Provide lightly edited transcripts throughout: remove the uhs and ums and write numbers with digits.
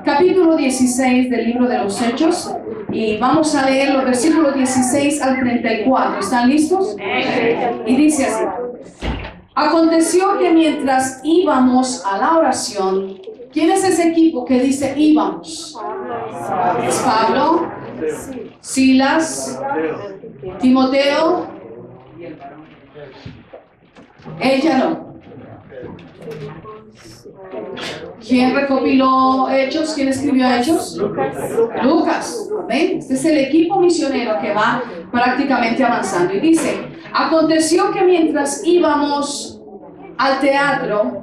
Capítulo 16 del libro de los Hechos, y vamos a leer los versículos 16 al 34. ¿Están listos? Y dice así: aconteció que mientras íbamos a la oración, ¿quién es ese equipo que dice íbamos? Es Pablo, Silas, Timoteo. Ella no. ¿Quién recopiló Hechos? ¿Quién escribió Hechos? Lucas. ¿Ven? Este es el equipo misionero que va prácticamente avanzando. Y dice: aconteció que mientras íbamos al teatro,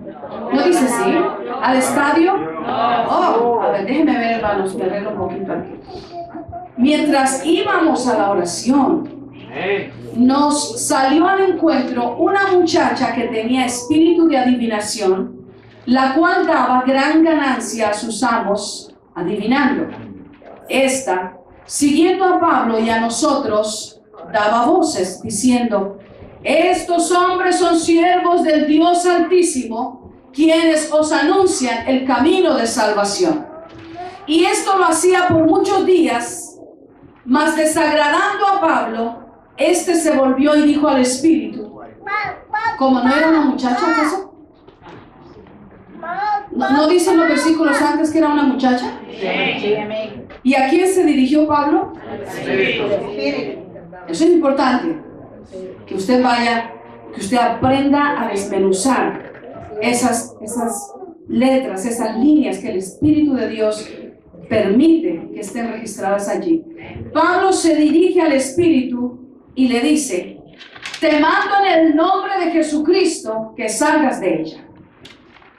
¿no dice así? ¿Al estadio? Oh, a ver, déjenme ver, hermanos, me arreglo un poquito aquí. Mientras íbamos a la oración, nos salió al encuentro una muchacha que tenía espíritu de adivinación, la cual daba gran ganancia a sus amos adivinando. Esta, siguiendo a Pablo y a nosotros, daba voces diciendo: estos hombres son siervos del Dios Altísimo, quienes os anuncian el camino de salvación. Y esto lo hacía por muchos días, mas desagradando a Pablo, este se volvió y dijo al espíritu: ¿como no era una muchacha acaso? ¿No dicen los versículos antes que era una muchacha? Sí. ¿Y a quién se dirigió Pablo? Eso es importante, que usted vaya, que usted aprenda a desmenuzar esas letras, esas líneas que el Espíritu de Dios permite que estén registradas allí. Pablo se dirige al Espíritu y le dice: te mando en el nombre de Jesucristo que salgas de ella.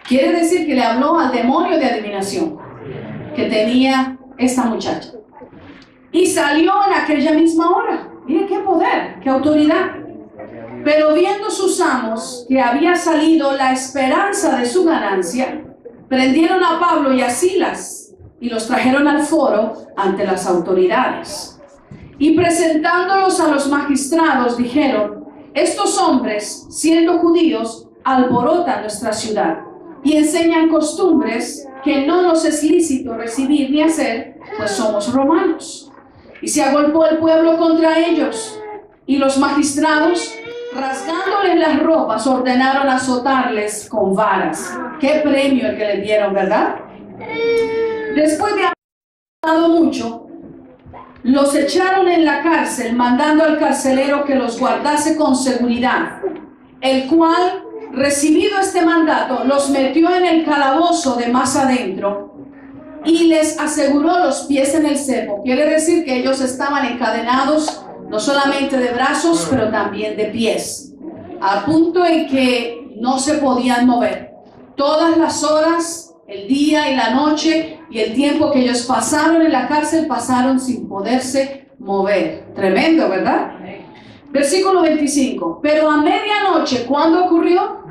Quiere decir que le habló al demonio de adivinación que tenía esta muchacha. Y salió en aquella misma hora. Mire qué poder, qué autoridad. Pero viendo sus amos que había salido la esperanza de su ganancia, prendieron a Pablo y a Silas y los trajeron al foro ante las autoridades. Y presentándolos a los magistrados, dijeron: estos hombres, siendo judíos, alborotan nuestra ciudad y enseñan costumbres que no nos es lícito recibir ni hacer, pues somos romanos. Y se agolpó el pueblo contra ellos, y los magistrados, rasgándoles las ropas, ordenaron azotarles con varas. Qué premio el que le dieron, ¿verdad? Después de haber dado mucho, los echaron en la cárcel, mandando al carcelero que los guardase con seguridad, el cual, recibido este mandato, los metió en el calabozo de más adentro y les aseguró los pies en el cepo. Quiere decir que ellos estaban encadenados no solamente de brazos, pero también de pies, a punto en que no se podían mover. Todas las horas, el día y la noche y el tiempo que ellos pasaron en la cárcel, pasaron sin poderse mover. Tremendo, ¿verdad? Versículo 25. Pero a medianoche, ¿cuándo ocurrió?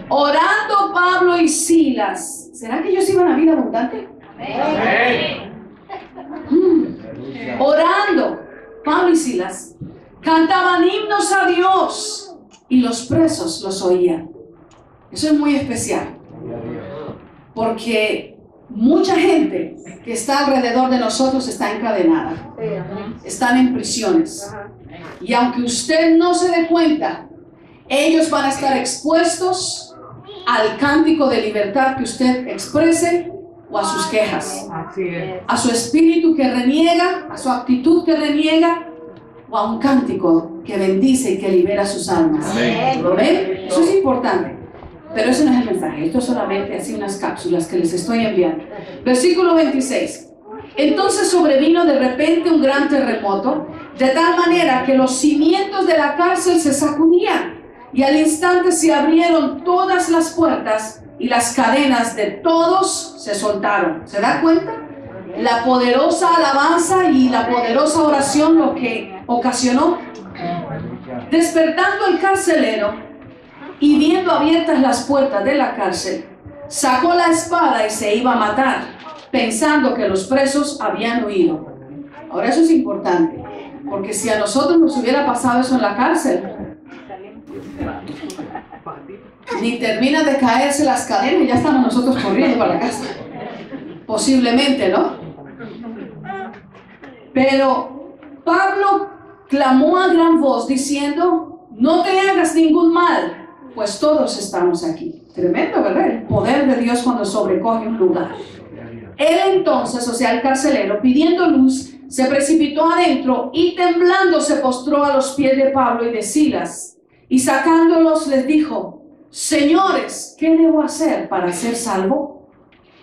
Orando Pablo y Silas. ¿Será que ellos iban a vida abundante? Orando Pablo y Silas cantaban himnos a Dios y los presos los oían. Eso es muy especial, porque mucha gente que está alrededor de nosotros está encadenada, están en prisiones, y aunque usted no se dé cuenta, ellos van a estar expuestos al cántico de libertad que usted exprese, o a sus quejas, a su espíritu que reniega, a su actitud que reniega, o a un cántico que bendice y que libera sus almas. ¿Lo ven? Eso es importante. Pero ese no es el mensaje, esto es solamente así unas cápsulas que les estoy enviando. Versículo 26. Entonces sobrevino de repente un gran terremoto, de tal manera que los cimientos de la cárcel se sacudían, y al instante se abrieron todas las puertas y las cadenas de todos se soltaron. ¿Se da cuenta? La poderosa alabanza y la poderosa oración lo que ocasionó. Despertando el carcelero y viendo abiertas las puertas de la cárcel, sacó la espada y se iba a matar, pensando que los presos habían huido. Ahora eso es importante, porque si a nosotros nos hubiera pasado eso en la cárcel, Ni terminan de caerse las cadenas y ya estamos nosotros corriendo para la casa. Posiblemente, ¿no? Pero Pablo clamó a gran voz diciendo: no te hagas ningún mal, pues todos estamos aquí. Tremendo, ¿verdad? El poder de Dios cuando sobrecoge un lugar. Él entonces, o sea, el carcelero, pidiendo luz, se precipitó adentro y temblando se postró a los pies de Pablo y de Silas, y sacándolos les dijo: señores, ¿qué debo hacer para ser salvo?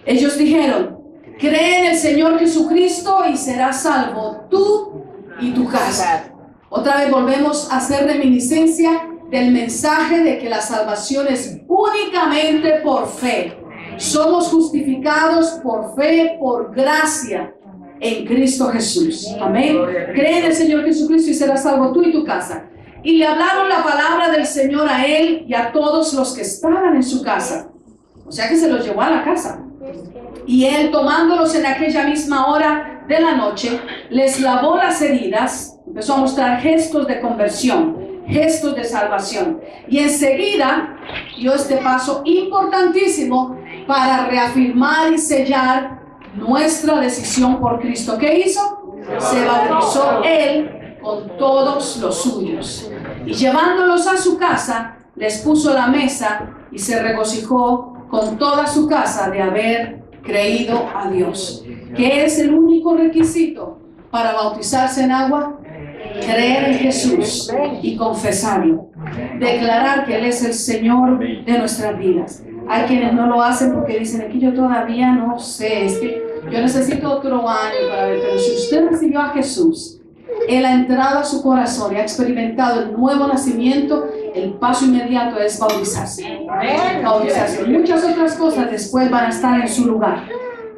Ellos dijeron: cree en el Señor Jesucristo y serás salvo tú y tu casa. Otra vez volvemos a hacer reminiscencia del mensaje de que la salvación es únicamente por fe. Somos justificados por fe, por gracia en Cristo Jesús. Amén. Cree en el Señor Jesucristo y serás salvo tú y tu casa. Y le hablaron la palabra del Señor a él y a todos los que estaban en su casa. O sea que se los llevó a la casa. Y él, tomándolos en aquella misma hora de la noche, les lavó las heridas, empezó a mostrar gestos de conversión, gestos de salvación. Y enseguida dio este paso importantísimo para reafirmar y sellar nuestra decisión por Cristo. ¿Qué hizo? Se bautizó él con todos los suyos. Y llevándolos a su casa, les puso la mesa y se regocijó con toda su casa de haber creído a Dios. ¿Qué es el único requisito para bautizarse en agua? Creer en Jesús y confesarlo. Declarar que Él es el Señor de nuestras vidas. Hay quienes no lo hacen porque dicen: aquí yo todavía no sé, es que yo necesito otro año para ver. Pero si usted recibió a Jesús, Él ha entrado a su corazón y ha experimentado el nuevo nacimiento, el paso inmediato es bautizarse. Bautizarse. Muchas otras cosas después van a estar en su lugar,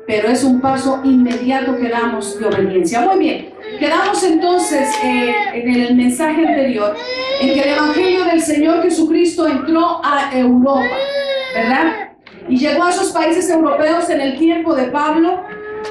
pero es un paso inmediato que damos de obediencia. Muy bien, quedamos entonces en el mensaje anterior, en que el Evangelio del Señor Jesucristo entró a Europa, ¿verdad? Y llegó a esos países europeos en el tiempo de Pablo,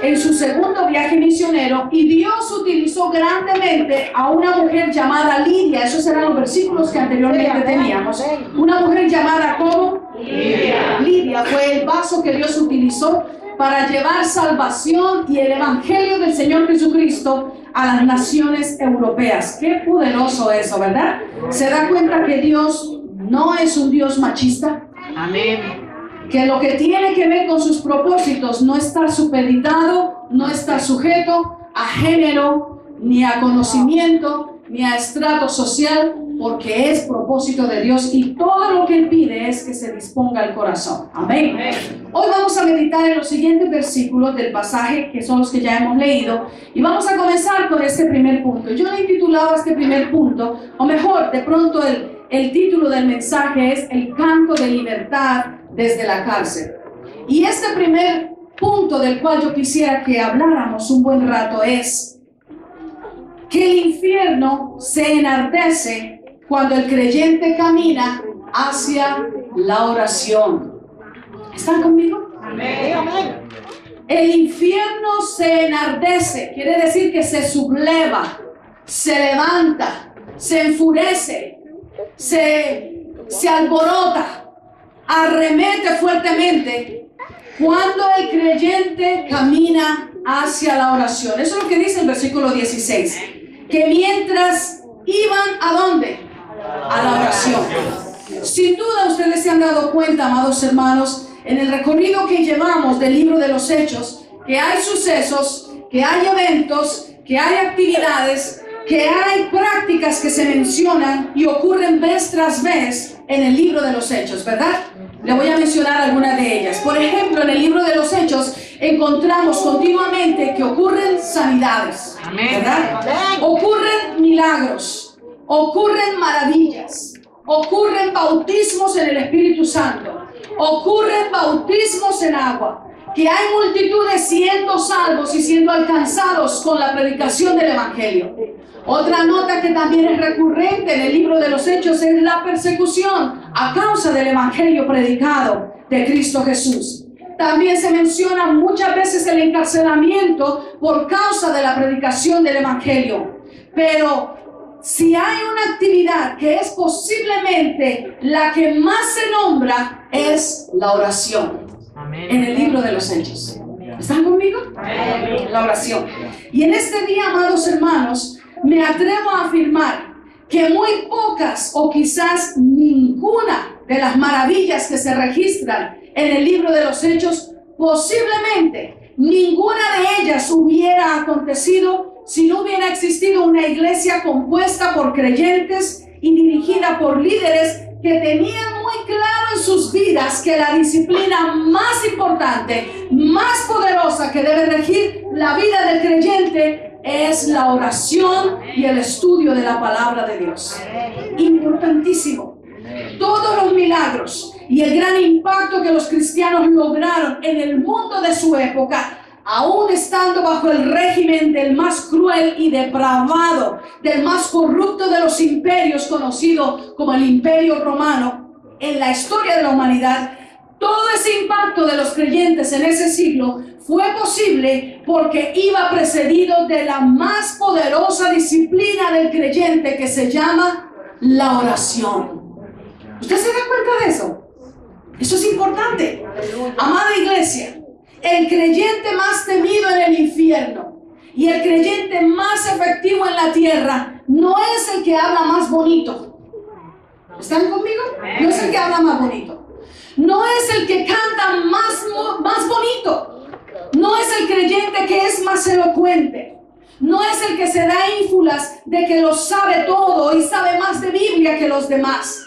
en su segundo viaje misionero, y Dios utilizó grandemente a una mujer llamada Lidia. Esos eran los versículos que anteriormente teníamos. Una mujer llamada ¿cómo? Lidia. Lidia fue el vaso que Dios utilizó para llevar salvación y el Evangelio del Señor Jesucristo a las naciones europeas. Qué poderoso eso, ¿verdad? ¿Se da cuenta que Dios no es un Dios machista? Amén. Que lo que tiene que ver con sus propósitos no está supeditado, no está sujeto a género, ni a conocimiento, ni a estrato social, porque es propósito de Dios y todo lo que Él pide es que se disponga el corazón. Amén. Hoy vamos a meditar en los siguientes versículos del pasaje, que son los que ya hemos leído, y vamos a comenzar con este primer punto. Yo le he intitulado a este primer punto, o mejor, de pronto el título del mensaje es El canto de libertad desde la cárcel. Y este primer punto del cual yo quisiera que habláramos un buen rato es que el infierno se enardece cuando el creyente camina hacia la oración. ¿Están conmigo? Amén. El infierno se enardece, quiere decir que se subleva, se levanta, se enfurece, se alborota, arremete fuertemente cuando el creyente camina hacia la oración. Eso es lo que dice el versículo 16, que mientras iban ¿a dónde? A la oración. Sin duda ustedes se han dado cuenta, amados hermanos, en el recorrido que llevamos del libro de los Hechos, que hay sucesos, que hay eventos, que hay actividades, que hay prácticas que se mencionan y ocurren vez tras vez en el libro de los Hechos, ¿verdad? Le voy a mencionar algunas de ellas. Por ejemplo, en el libro de los Hechos encontramos continuamente que ocurren sanidades, ¿verdad? Ocurren milagros, ocurren maravillas, ocurren bautismos en el Espíritu Santo, ocurren bautismos en agua, que hay multitudes siendo salvos y siendo alcanzados con la predicación del Evangelio. Otra nota que también es recurrente en el libro de los Hechos es la persecución a causa del Evangelio predicado de Cristo Jesús. También se menciona muchas veces el encarcelamiento por causa de la predicación del Evangelio. Pero si hay una actividad que es posiblemente la que más se nombra, es la oración. En el libro de los Hechos. ¿Están conmigo? La oración. Y en este día, amados hermanos, me atrevo a afirmar que muy pocas o quizás ninguna de las maravillas que se registran en el libro de los Hechos, posiblemente ninguna de ellas hubiera acontecido si no hubiera existido una iglesia compuesta por creyentes y dirigida por líderes que tenían muy claro en sus vidas que la disciplina más importante, más poderosa que debe regir la vida del creyente es la oración y el estudio de la palabra de Dios. Importantísimo. Todos los milagros y el gran impacto que los cristianos lograron en el mundo de su época, aún estando bajo el régimen del más cruel y depravado, del más corrupto de los imperios, conocido como el Imperio Romano, en la historia de la humanidad, todo ese impacto de los creyentes en ese siglo fue posible porque iba precedido de la más poderosa disciplina del creyente, que se llama la oración. ¿Usted se da cuenta de eso? Eso es importante. Amada iglesia, el creyente más temido en el infierno y el creyente más efectivo en la tierra no es el que habla más bonito. ¿Están conmigo? No es el que habla más bonito. No es el que canta más bonito. No es el creyente que es más elocuente. No es el que se da ínfulas de que lo sabe todo y sabe más de Biblia que los demás.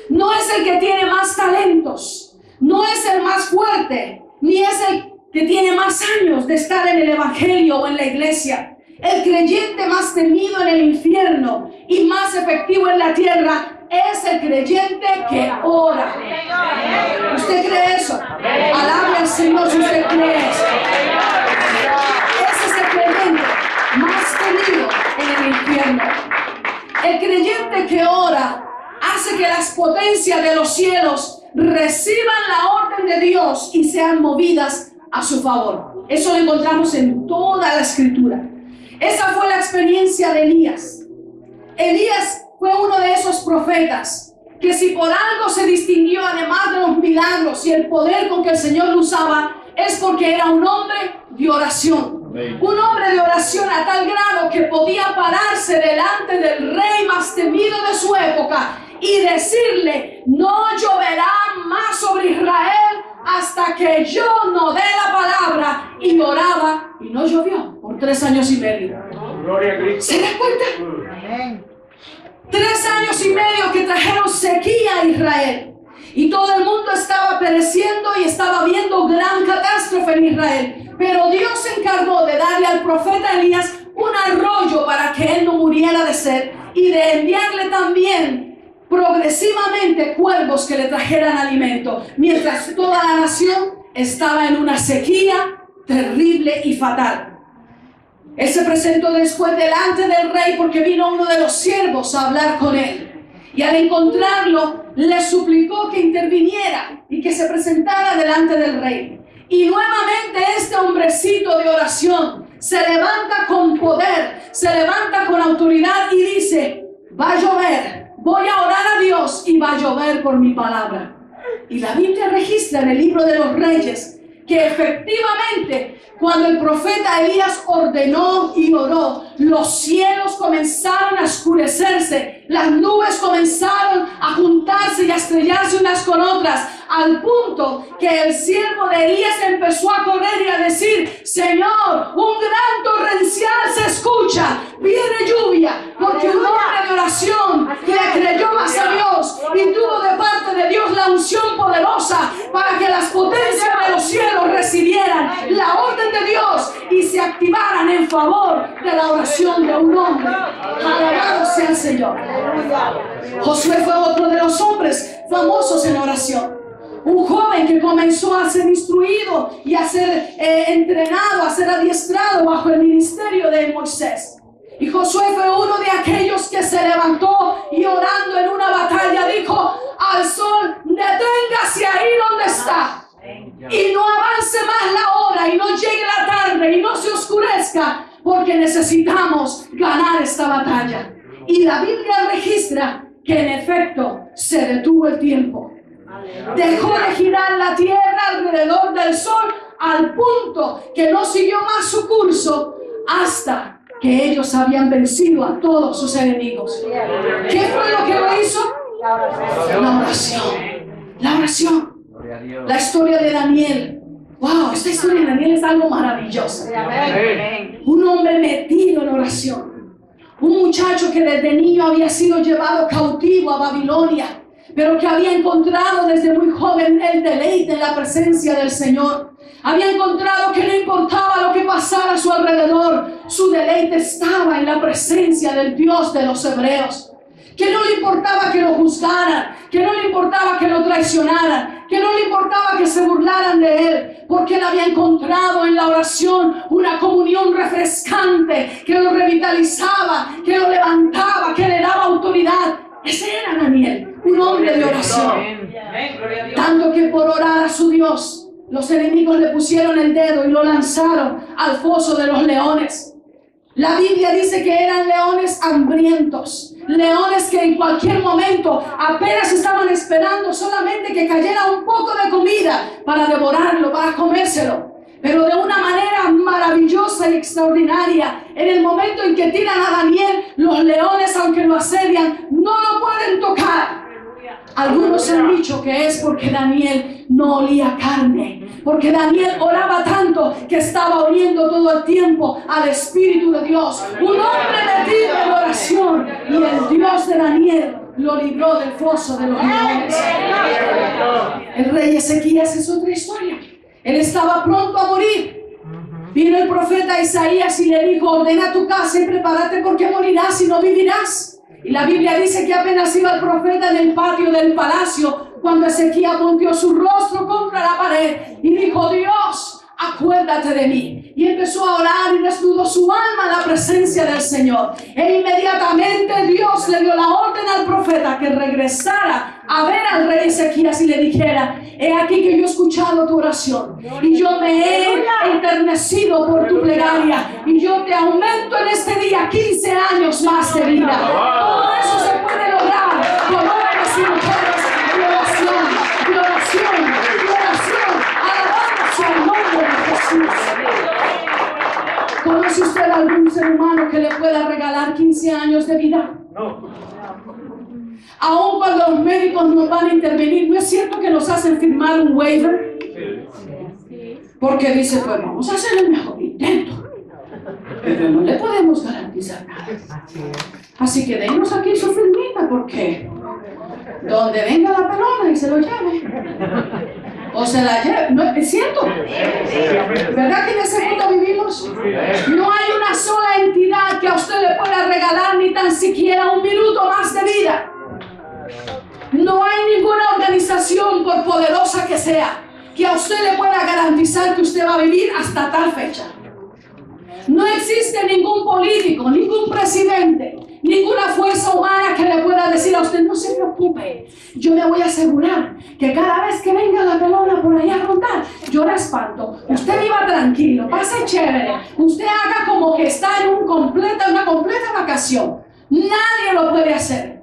No es el que tiene más talentos. No es el más fuerte. Ni es el que tiene más años de estar en el evangelio o en la iglesia. El creyente más temido en el infierno y más efectivo en la tierra es el creyente que ora. ¿Usted cree eso? Alabe al Señor si usted cree eso. Ese es el creyente más temido en el infierno. El creyente que ora hace que las potencias de los cielos reciban la orden de Dios y sean movidas a su favor. Eso lo encontramos en toda la escritura. Esa fue la experiencia de Elías. Elías fue uno de esos profetas que, si por algo se distinguió, además de los milagros y el poder con que el Señor lo usaba, es porque era un hombre de oración. Un hombre de oración a tal grado que podía pararse delante del rey más temido de su época y decirle: no lloverá más sobre Israel hasta que yo no dé la palabra. Y oraba y no llovió por 3 años y medio. ¿Se da cuenta? 3 años y medio que trajeron sequía a Israel. Y todo el mundo estaba pereciendo y estaba viendo gran catástrofe en Israel. Pero Dios se encargó de darle al profeta Elías un arroyo para que él no muriera de sed, y de enviarle también progresivamente cuervos que le trajeran alimento, mientras toda la nación estaba en una sequía terrible y fatal. Él se presentó después delante del rey porque vino uno de los siervos a hablar con él. Y al encontrarlo, le suplicó que interviniera y que se presentara delante del rey. Y nuevamente este hombrecito de oración se levanta con poder, se levanta con autoridad y dice: va a llover, voy a orar a Dios y va a llover por mi palabra. Y la Biblia registra en el libro de los Reyes que efectivamente, cuando el profeta Elías ordenó y oró, los cielos comenzaron a oscurecerse, las nubes comenzaron a juntarse y a estrellarse unas con otras, al punto que el siervo de Elías empezó a correr y a decir: Señor, un gran torrencial se escucha, viene lluvia, porque un hombre de oración le creyó más a Dios y tuvo de parte de Dios la unción poderosa para que las potencias de los cielos recibieran la orden de Dios y se activaran en favor de la oración de un hombre. Alabado sea el Señor. Josué fue otro de los hombres famosos en oración. Un joven que comenzó a ser instruido y a ser entrenado, a ser adiestrado bajo el ministerio de Moisés. Y Josué fue uno de aquellos que se levantó y, orando en una batalla, dijo al sol: deténgase ahí donde está y no avance más la hora y no llegue la tarde y no se oscurezca, porque necesitamos ganar esta batalla. Y la Biblia registra que en efecto se detuvo el tiempo. Dejó de girar la tierra alrededor del sol al punto que no siguió más su curso hasta que ellos habían vencido a todos sus enemigos. ¿Qué fue lo que lo hizo? La oración. La oración. La historia de Daniel. Wow, esta historia de Daniel es algo maravilloso. Un hombre metido en oración. Un muchacho que desde niño había sido llevado cautivo a Babilonia, pero que había encontrado desde muy joven el deleite en la presencia del Señor. Había encontrado que no importaba lo que pasara a su alrededor, su deleite estaba en la presencia del Dios de los hebreos. Que no le importaba que lo juzgaran, que no le importaba que lo traicionaran, que no le importaba que se burlaran de él, porque él había encontrado en la oración una comunión refrescante que lo revitalizaba, que lo levantaba, que le daba autoridad. Ese era Daniel, un hombre de oración. Tanto que por orar a su Dios, los enemigos le pusieron el dedo y lo lanzaron al foso de los leones. La Biblia dice que eran leones hambrientos, leones que en cualquier momento apenas estaban esperando solamente que cayera un poco de comida para devorarlo, para comérselo. Pero de una manera maravillosa y extraordinaria, en el momento en que tiran a Daniel, los leones, aunque lo asedian, no lo pueden tocar. Algunos han dicho que es porque Daniel no olía carne, porque Daniel oraba tanto que estaba oliendo todo el tiempo al Espíritu de Dios. Un hombre metido en oración, y el Dios de Daniel lo libró del foso de los leones. El rey Ezequías es otra historia. Él estaba pronto a morir. Vino el profeta Isaías y le dijo: ordena tu casa y prepárate, porque morirás y no vivirás. Y la Biblia dice que apenas iba el profeta en el patio del palacio cuando Ezequías volteó su rostro contra la pared y dijo: Dios, acuérdate de mí. Y empezó a orar y desnudó su alma en la presencia del Señor. E inmediatamente Dios le dio la orden al profeta que regresara a ver al rey Ezequías y le dijera: he aquí que yo he escuchado tu oración y yo me he enternecido por tu plegaria, y yo te aumento en este día 15 años más de vida. Todo eso se puede lograr con hombres y mujeres de oración, de oración, de oración, alabándose al nombre de Jesús. ¿Conoce usted algún ser humano que le pueda regalar 15 años de vida? No. Aun cuando los médicos nos van a intervenir, ¿no es cierto que nos hacen firmar un waiver? Porque dice: pues vamos a hacer el mejor intento, pero no le podemos garantizar nada. Así que denos aquí su firmita, porque donde venga la pelona y se lo lleve, o se la lleve. ¿No es cierto? ¿Verdad que en ese mundo vivimos? No hay una sola entidad que a usted le pueda regalar ni tan siquiera un minuto más de vida. No hay ninguna organización, por poderosa que sea, que a usted le pueda garantizar que usted va a vivir hasta tal fecha. No existe ningún político, ningún presidente, ninguna fuerza humana que le pueda decir a usted: no se preocupe, yo me voy a asegurar que cada vez que venga la pelona por allá a rondar, yo la espanto. Usted viva tranquilo, pase chévere, usted haga como que está en una completa vacación. Nadie lo puede hacer.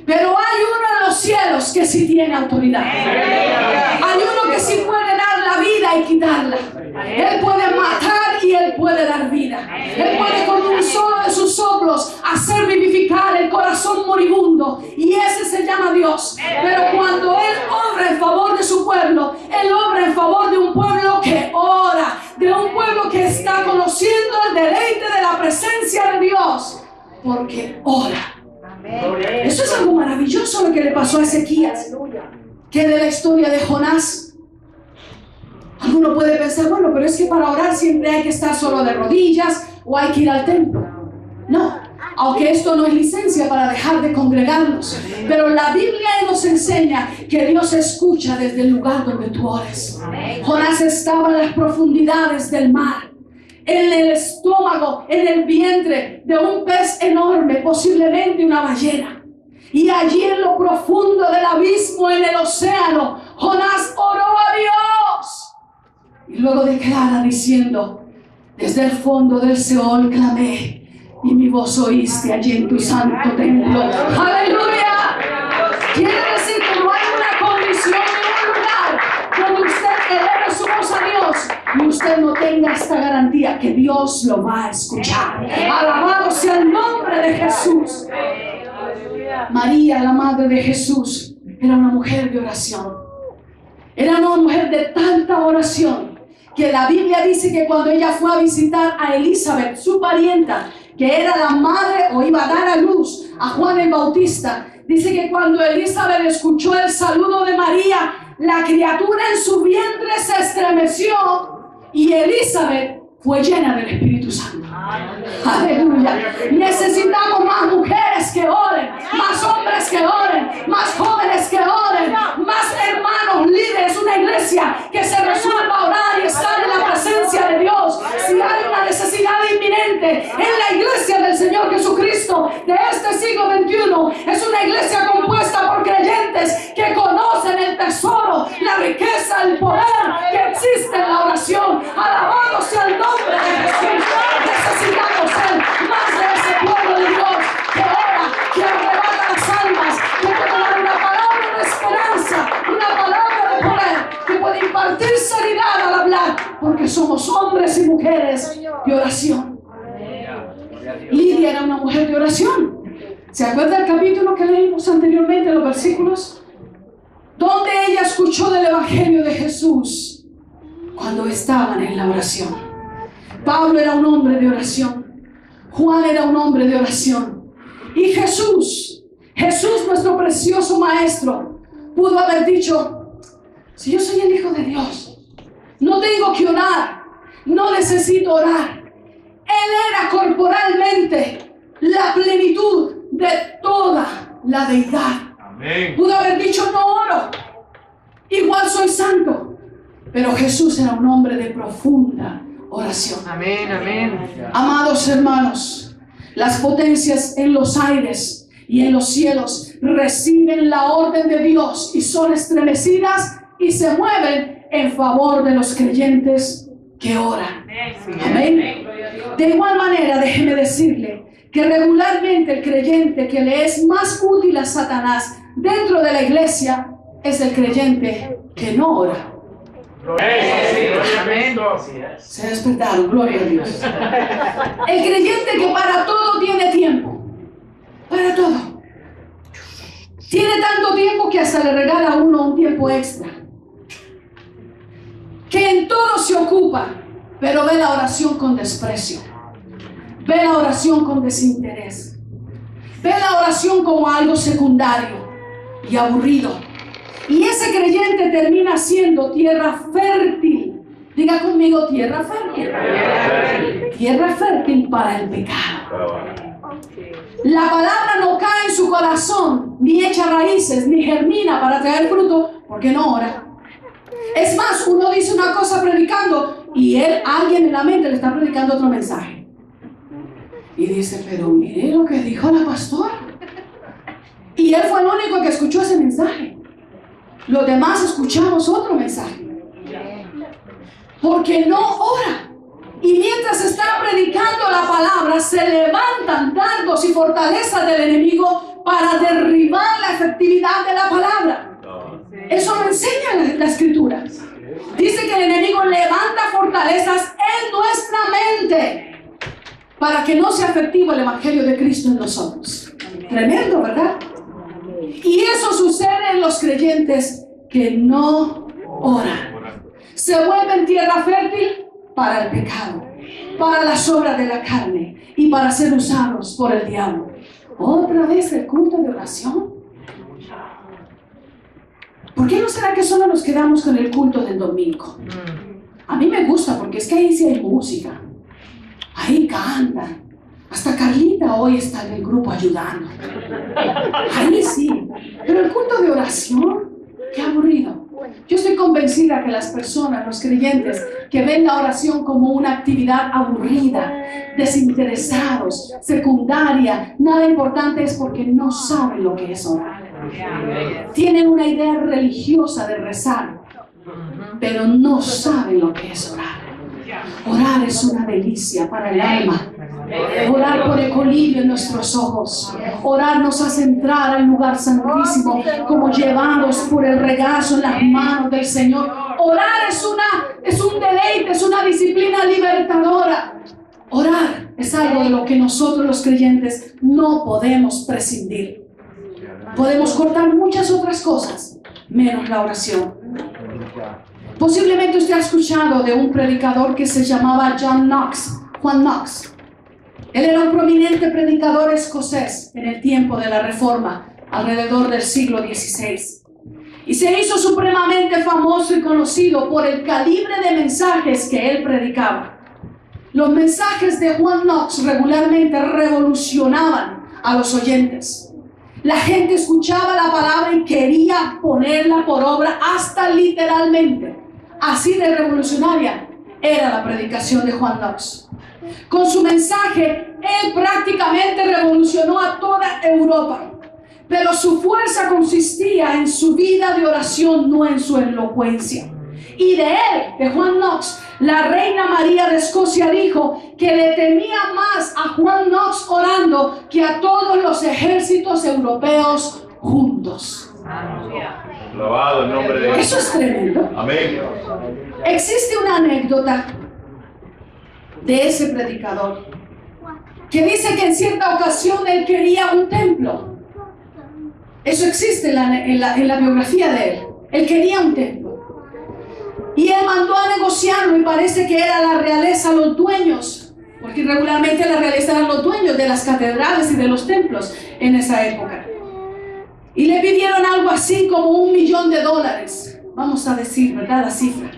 Pero hay uno en los cielos que sí tiene autoridad. Hay uno que sí puede dar la vida y quitarla. Él puede matar y Él puede dar vida. Él puede con un solo de sus soplos hacer vivificar el corazón moribundo. Y ese se llama Dios. Pero cuando Él obra en favor de su pueblo, Él obra en favor de un pueblo que ora, de un pueblo que está conociendo el deleite de la presencia de Dios, porque ora. Eso es algo maravilloso lo que le pasó a Ezequías. Que de la historia de Jonás, alguno puede pensar: bueno, pero es que para orar siempre hay que estar solo de rodillas o hay que ir al templo. No, aunque esto no es licencia para dejar de congregarnos, pero la Biblia nos enseña que Dios escucha desde el lugar donde tú ores. Jonás estaba en las profundidades del mar, en el estómago, en el vientre de un pez enorme, posiblemente una ballena. Y allí en lo profundo del abismo, en el océano, Jonás oró a Dios. Y luego declara diciendo: desde el fondo del Seol clamé, y mi voz oíste allí en tu santo templo. ¡Aleluya! Quiere decir que no hay una condición en un lugar donde usted eleve su voz a Dios y usted no tenga esta garantía que Dios lo va a escuchar. Alabado sea el nombre de Jesús. María, la madre de Jesús, era una mujer de oración. Era una mujer de tanta oración que la Biblia dice que cuando ella fue a visitar a Elizabeth, su parienta, que era la madre o iba a dar a luz a Juan el Bautista, dice que cuando Elizabeth escuchó el saludo de María, la criatura en su vientre se estremeció y Elizabeth fue llena del Espíritu Santo. Aleluya. Necesitamos más mujeres que oren, más hombres que oren, más jóvenes que oren, más hermanos líderes, una iglesia que se resuelva a orar y estar en la presencia de Dios. Si hay una necesidad inminente en la iglesia del Señor Jesucristo de este siglo XXI, es una iglesia compuesta por creyentes que conocen el tesoro, la riqueza, el poder que existe en la oración. Alabado sea el nombre de Jesús. Necesitamos ser más de ese pueblo de Dios que ora, que arrebata las almas, que puede dar una palabra de esperanza, una palabra de poder, que puede impartir sanidad al hablar, porque somos hombres y mujeres de oración. Lidia era una mujer de oración. ¿Se acuerda el capítulo que leímos anteriormente, los versículos? Donde ella escuchó del Evangelio de Jesús cuando estaban en la oración. Pablo era un hombre de oración. Juan era un hombre de oración. Y Jesús, nuestro precioso maestro, pudo haber dicho: si yo soy el Hijo de Dios, no tengo que orar, no necesito orar. Él era corporalmente la plenitud de toda la deidad. Amén. Pudo haber dicho: no oro, igual soy santo. Pero Jesús era un hombre de profunda oración. Amén, amén. Amados hermanos, las potencias en los aires y en los cielos reciben la orden de Dios y son estremecidas y se mueven en favor de los creyentes que oran. Amén. De igual manera, déjeme decirle que regularmente el creyente que le es más útil a Satanás dentro de la iglesia es el creyente que no ora. Se despertaron, gloria a Dios. El creyente que para todo tiene tiempo, para todo. Tiene tanto tiempo que hasta le regala a uno un tiempo extra. Que en todo se ocupa, pero ve la oración con desprecio. Ve la oración con desinterés. Ve la oración como algo secundario y aburrido. Y ese creyente termina siendo tierra fértil. Diga conmigo: tierra fértil. Tierra fértil para el pecado. La palabra no cae en su corazón, ni echa raíces, ni germina para traer fruto, porque no ora. Es más, uno dice una cosa predicando y alguien en la mente le está predicando otro mensaje. Y dice: pero mire lo que dijo la pastora. Y él fue el único que escuchó ese mensaje. Los demás escuchamos otro mensaje. Porque no ora. Y mientras está predicando la palabra, se levantan dardos y fortalezas del enemigo para derribar la efectividad de la palabra. Eso lo enseña la escritura. Dice que el enemigo levanta fortalezas en nuestra mente para que no sea efectivo el evangelio de Cristo en nosotros. Tremendo, ¿verdad? Y eso sucede en los creyentes que no oran. Se vuelven tierra fértil para el pecado, para las obras de la carne y para ser usados por el diablo. Otra vez el culto de oración. ¿Por qué no será que solo nos quedamos con el culto del domingo? A mí me gusta porque es que ahí sí hay música. Ahí cantan. Hasta Carlita hoy está en el grupo ayudando. Ahí sí. Pero el culto de oración, qué aburrido. Yo estoy convencida que las personas, los creyentes, que ven la oración como una actividad aburrida, desinteresados, secundaria, nada importante, es porque no saben lo que es orar. Tienen una idea religiosa de rezar, pero no saben lo que es orar. Orar es una delicia para el alma. Orar por equilibrio en nuestros ojos. Orar nos hace entrar al lugar santísimo, como llevados por el regazo en las manos del Señor. Orar es un deleite, es una disciplina libertadora. Orar es algo de lo que nosotros los creyentes no podemos prescindir. Podemos cortar muchas otras cosas, menos la oración. Posiblemente usted ha escuchado de un predicador que se llamaba Juan Knox. Él era un prominente predicador escocés en el tiempo de la Reforma, alrededor del siglo XVI. Y se hizo supremamente famoso y conocido por el calibre de mensajes que él predicaba. Los mensajes de Juan Knox regularmente revolucionaban a los oyentes. La gente escuchaba la palabra y quería ponerla por obra, hasta literalmente. Así de revolucionaria era la predicación de Juan Knox. Con su mensaje, él prácticamente revolucionó a toda Europa. Pero su fuerza consistía en su vida de oración, no en su elocuencia. Y de él, de Juan Knox, la reina María de Escocia dijo que le temía más a Juan Knox orando que a todos los ejércitos europeos juntos. Alabado el nombre de Dios. Eso es tremendo. Amén. Existe una anécdota de ese predicador que dice que en cierta ocasión él quería un templo. Eso existe en la biografía de él. Él quería un templo. Y él mandó a negociarlo, y parece que era la realeza los dueños, porque regularmente la realeza eran los dueños de las catedrales y de los templos en esa época. Y le pidieron algo así como $1 millón. Vamos a decir, ¿verdad? La cifra.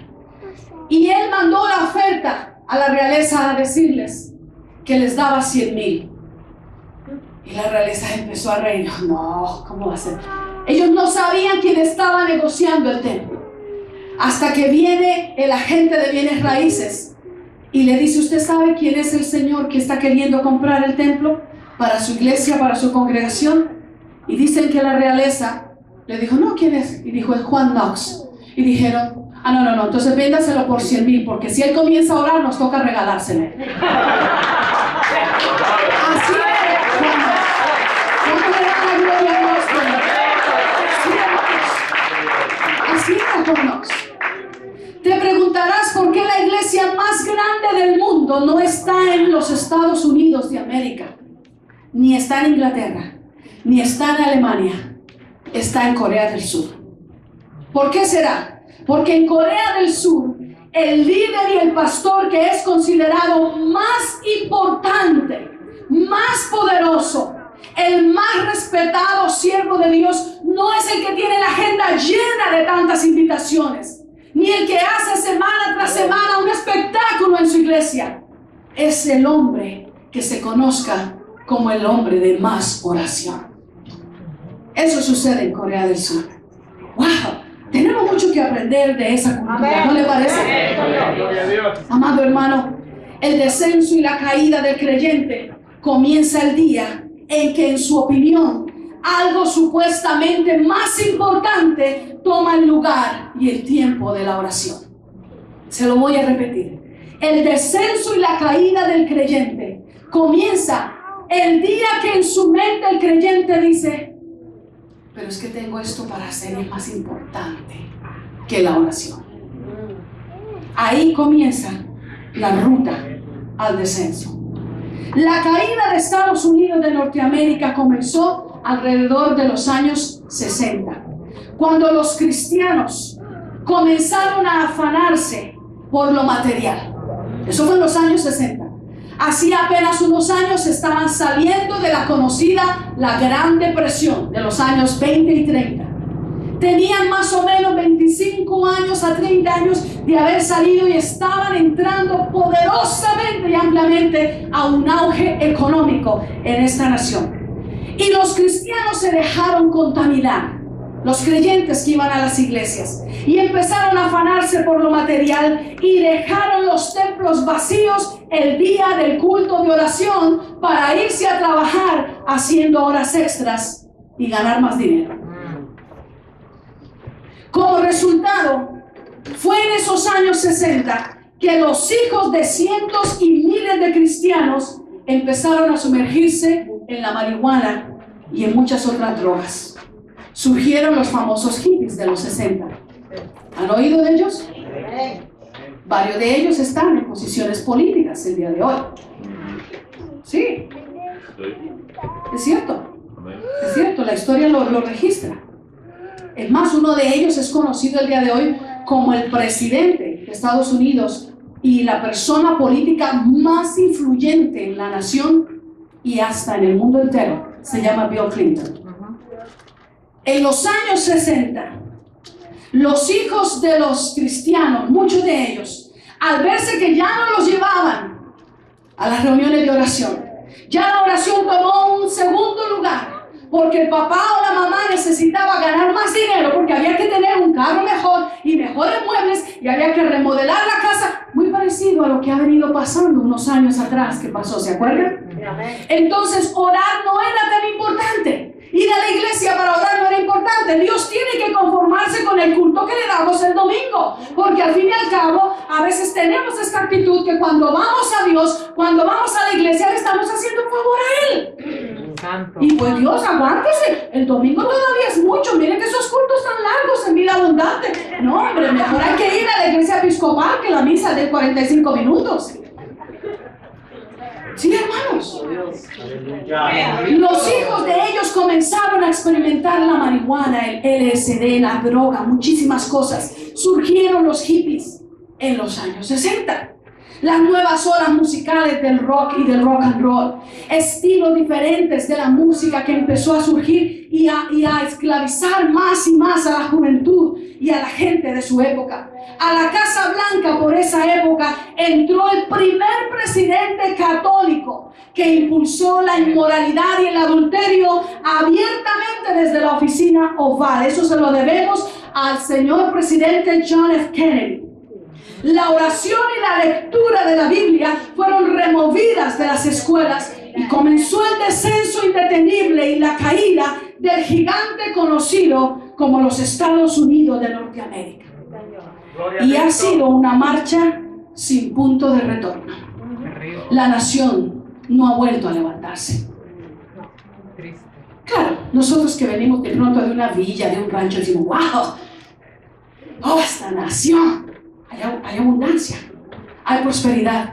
Y él mandó la oferta a la realeza a decirles que les daba 100,000. Y la realeza empezó a reír. No, ¿cómo va a ser? Ellos no sabían quién estaba negociando el templo. Hasta que viene el agente de bienes raíces y le dice: ¿usted sabe quién es el señor que está queriendo comprar el templo para su iglesia, para su congregación? Y dicen que la realeza le dijo: no, ¿quién es? Y dijo: es Juan Knox. Y dijeron: no, entonces véndaselo por 100,000, porque si él comienza a orar nos toca regalárselo. Así es Juan Knox. ¿Cómo le da la gloria a Dios? Así era Juan Knox. Te preguntarás por qué la iglesia más grande del mundo no está en los Estados Unidos de América, ni está en Inglaterra, ni está en Alemania, está en Corea del Sur. ¿Por qué será? Porque en Corea del Sur, el líder y el pastor que es considerado más importante, más poderoso, el más respetado siervo de Dios, no es el que tiene la agenda llena de tantas invitaciones, ni el que hace semana tras semana un espectáculo en su iglesia. Es el hombre que se conozca como el hombre de más oración. Eso sucede en Corea del Sur. ¡Wow! Tenemos mucho que aprender de esa cultura, ¿no le parece? Amado hermano, el descenso y la caída del creyente comienza el día en que, en su opinión, algo supuestamente más importante toma el lugar y el tiempo de la oración. Se lo voy a repetir. El descenso y la caída del creyente comienza el día que en su mente el creyente dice: pero es que tengo esto para hacer, es más importante que la oración. Ahí comienza la ruta al descenso. La caída de Estados Unidos de Norteamérica comenzó alrededor de los años 60, cuando los cristianos comenzaron a afanarse por lo material. Eso fue en los años 60. Hacía apenas unos años estaban saliendo de la conocida la Gran Depresión de los años 20 y 30. Tenían más o menos 25 años a 30 años de haber salido y estaban entrando poderosamente y ampliamente a un auge económico en esta nación. Y los cristianos se dejaron contaminar, los creyentes que iban a las iglesias, y empezaron a afanarse por lo material y dejaron los templos vacíos el día del culto de oración para irse a trabajar haciendo horas extras y ganar más dinero. Como resultado, fue en esos años 60 que los hijos de cientos y miles de cristianos empezaron a sumergirse en la marihuana y en muchas otras drogas. Surgieron los famosos hippies de los 60. ¿Han oído de ellos? Varios de ellos están en posiciones políticas el día de hoy. Sí, es cierto. Es cierto, la historia lo registra. Es más, uno de ellos es conocido el día de hoy como el presidente de Estados Unidos y la persona política más influyente en la nación y hasta en el mundo entero. Se llama Bill Clinton. En los años 60, los hijos de los cristianos, muchos de ellos, al verse que ya no los llevaban a las reuniones de oración, ya la oración tomó un segundo lugar, porque el papá o la mamá necesitaba ganar más dinero, porque había que tener un carro mejor y mejores muebles, y había que remodelar la casa, muy parecido a lo que ha venido pasando unos años atrás que pasó, ¿se acuerdan? Entonces orar no era tan importante. Ir a la iglesia para orar no era importante. Dios tiene que conformarse con el culto que le damos el domingo, porque al fin y al cabo a veces tenemos esta actitud que cuando vamos a Dios, cuando vamos a la iglesia, le estamos haciendo un favor a Él. Santo. Y pues Dios, aguántese, el domingo todavía es mucho. Miren que esos cultos tan largos en Vida Abundante. No, hombre, mejor hay que ir a la iglesia episcopal que la misa de 45 minutos. Sí, hermanos. Los hijos de ellos comenzaron a experimentar la marihuana, el LSD, la droga, muchísimas cosas. Surgieron los hippies en los años 60. Las nuevas olas musicales del rock y del rock and roll, estilos diferentes de la música que empezó a surgir y a esclavizar más y más a la juventud y a la gente de su época. A la Casa Blanca por esa época entró el primer presidente católico que impulsó la inmoralidad y el adulterio abiertamente desde la oficina oval. Eso se lo debemos al señor presidente John F. Kennedy. La oración y la lectura de la Biblia fueron removidas de las escuelas y comenzó el descenso indetenible y la caída del gigante conocido como los Estados Unidos de Norteamérica. Y ha sido una marcha sin punto de retorno. La nación no ha vuelto a levantarse. Claro, nosotros que venimos de pronto de una villa, de un rancho, decimos, wow, oh, esta nación. Hay abundancia, hay prosperidad,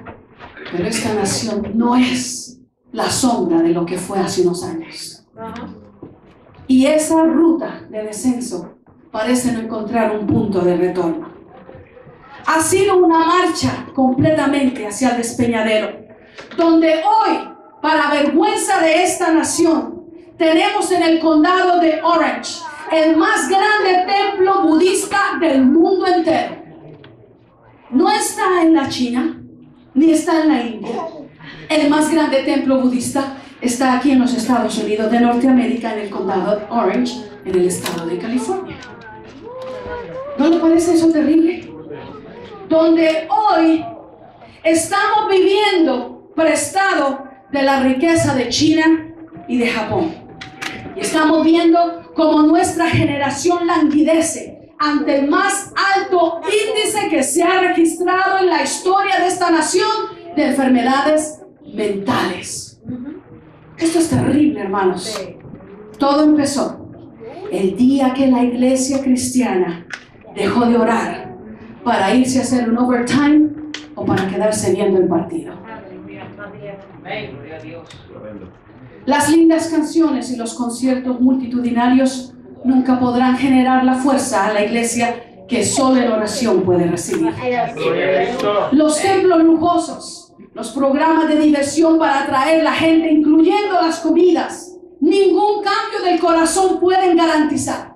pero esta nación no es la sombra de lo que fue hace unos años. Y esa ruta de descenso parece no encontrar un punto de retorno. Ha sido una marcha completamente hacia el despeñadero, donde hoy, para vergüenza de esta nación, tenemos en el condado de Orange el más grande templo budista del mundo entero. No está en la China, ni está en la India. El más grande templo budista está aquí en los Estados Unidos de Norteamérica, en el condado de Orange, en el estado de California. ¿No le parece eso terrible? Donde hoy estamos viviendo prestado de la riqueza de China y de Japón. Y estamos viendo cómo nuestra generación languidece ante el más alto índice que se ha registrado en la historia de esta nación de enfermedades mentales. Esto es terrible, hermanos. Todo empezó el día que la iglesia cristiana dejó de orar para irse a hacer un overtime o para quedarse viendo el partido. Las lindas canciones y los conciertos multitudinarios nunca podrán generar la fuerza a la iglesia que solo en oración puede recibir. Los templos lujosos, los programas de diversión para atraer la gente, incluyendo las comidas, ningún cambio del corazón pueden garantizar.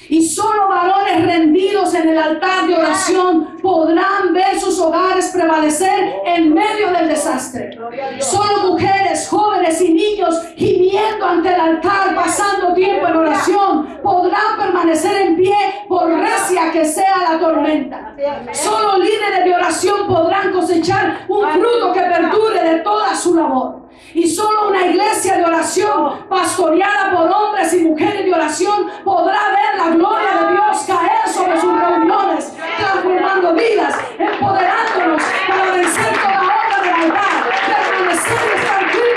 Y solo varones rendidos en el altar de oración podrán ver sus hogares prevalecer en medio del desastre. Solo mujeres, jóvenes y niños gimiendo ante el altar, pasando tiempo en oración, podrán permanecer en pie por recia que sea la tormenta. Solo líderes de oración podrán cosechar un fruto que perdure de toda su labor. Y solo una iglesia de oración pastoreada por hombres y mujeres de oración podrá ver la gloria de Dios caer sobre sus reuniones, transformando vidas, empoderándonos para vencer toda obra de maldad, permanecer y estar firmes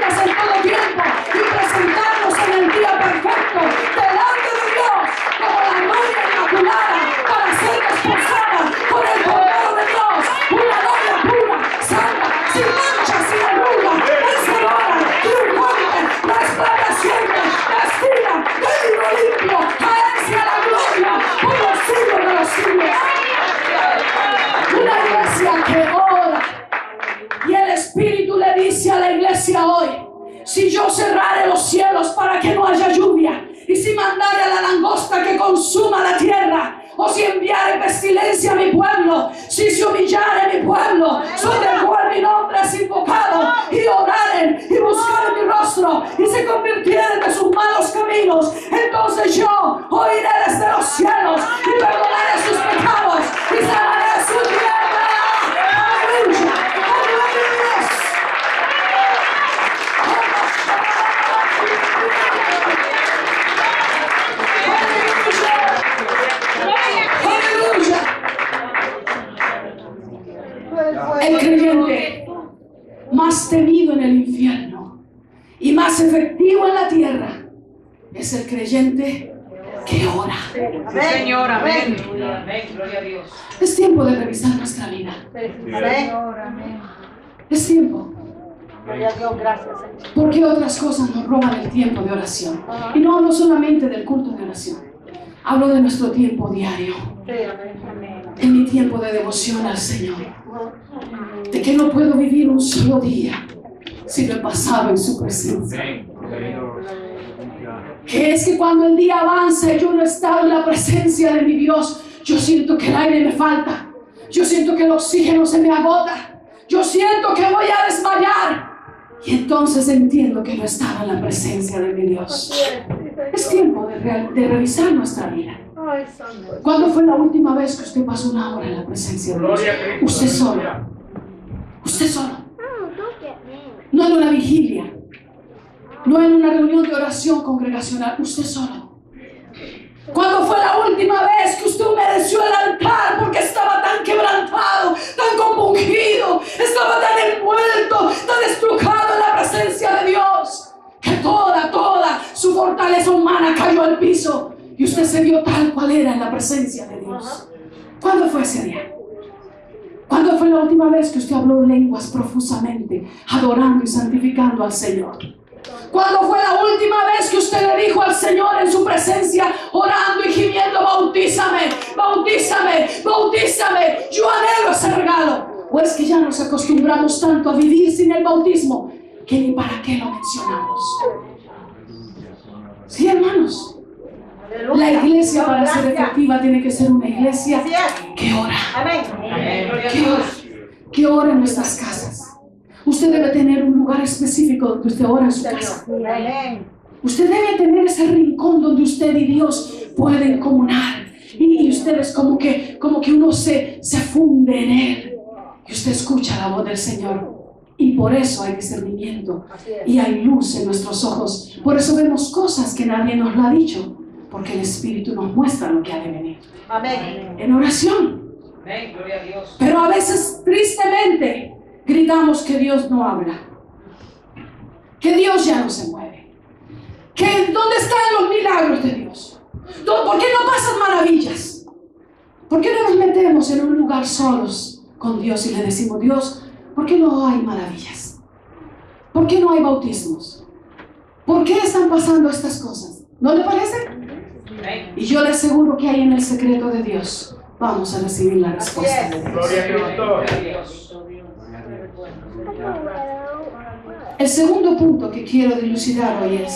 oiré desde los cielos y perdonaré sus pecados y sanaré su tierra. ¡Aleluya! ¡Aleluya! El creyente más temido en el infierno y más efectivo en la tierra es el creyente que ora. Sí, Señor, amén. Amén, gloria a Dios. Es tiempo de revisar nuestra vida. Amén. Es tiempo. Gloria a Dios, gracias, Señor. Porque otras cosas nos roban el tiempo de oración. Y no hablo solamente del culto de oración. Hablo de nuestro tiempo diario. En mi tiempo de devoción al Señor. De que no puedo vivir un solo día si no he pasado en su presencia. Que es que cuando el día avanza y yo no he estado en la presencia de mi Dios, yo siento que el aire me falta. Yo siento que el oxígeno se me agota. Yo siento que voy a desmayar. Y entonces entiendo que no estaba en la presencia de mi Dios. Es tiempo de revisar nuestra vida. ¿Cuándo fue la última vez que usted pasó una hora en la presencia de Dios? Usted solo. Usted solo. No en una vigilia. No en una reunión de oración congregacional. Usted solo. ¿Cuándo fue la última vez que usted humedeció el altar porque estaba tan quebrantado, tan compungido, estaba tan envuelto, tan estrujado en la presencia de Dios, que toda su fortaleza humana cayó al piso y usted se vio tal cual era en la presencia de Dios? ¿Cuándo fue ese día? ¿Cuándo fue la última vez que usted habló lenguas profusamente, adorando y santificando al Señor? ¿Cuándo fue la última vez que usted le dijo al Señor en su presencia, orando y gimiendo, bautízame, bautízame, bautízame? Yo anhelo ese regalo. ¿O es que ya nos acostumbramos tanto a vivir sin el bautismo que ni para qué lo mencionamos? Sí, hermanos. La iglesia, para ser efectiva, tiene que ser una iglesia que ora. Que ora en nuestras casas. Usted debe tener un lugar específico donde usted ora en su casa. Usted debe tener ese rincón donde usted y Dios pueden comunar. Y ustedes como que uno se funde en Él. Y usted escucha la voz del Señor. Y por eso hay discernimiento. Y hay luz en nuestros ojos. Por eso vemos cosas que nadie nos lo ha dicho. Porque el Espíritu nos muestra lo que ha de venir. En oración. Gloria a Dios. Pero a veces, tristemente, gritamos que Dios no habla, que Dios ya no se mueve, que ¿dónde están los milagros de Dios? ¿Por qué no pasan maravillas? ¿Por qué no nos metemos en un lugar solos con Dios y le decimos, Dios, ¿por qué no hay maravillas? ¿Por qué no hay bautismos? ¿Por qué están pasando estas cosas? ¿No le parece? Y yo le aseguro que ahí en el secreto de Dios vamos a recibir la respuesta de Dios. Gloria a Dios. El segundo punto que quiero dilucidar hoy es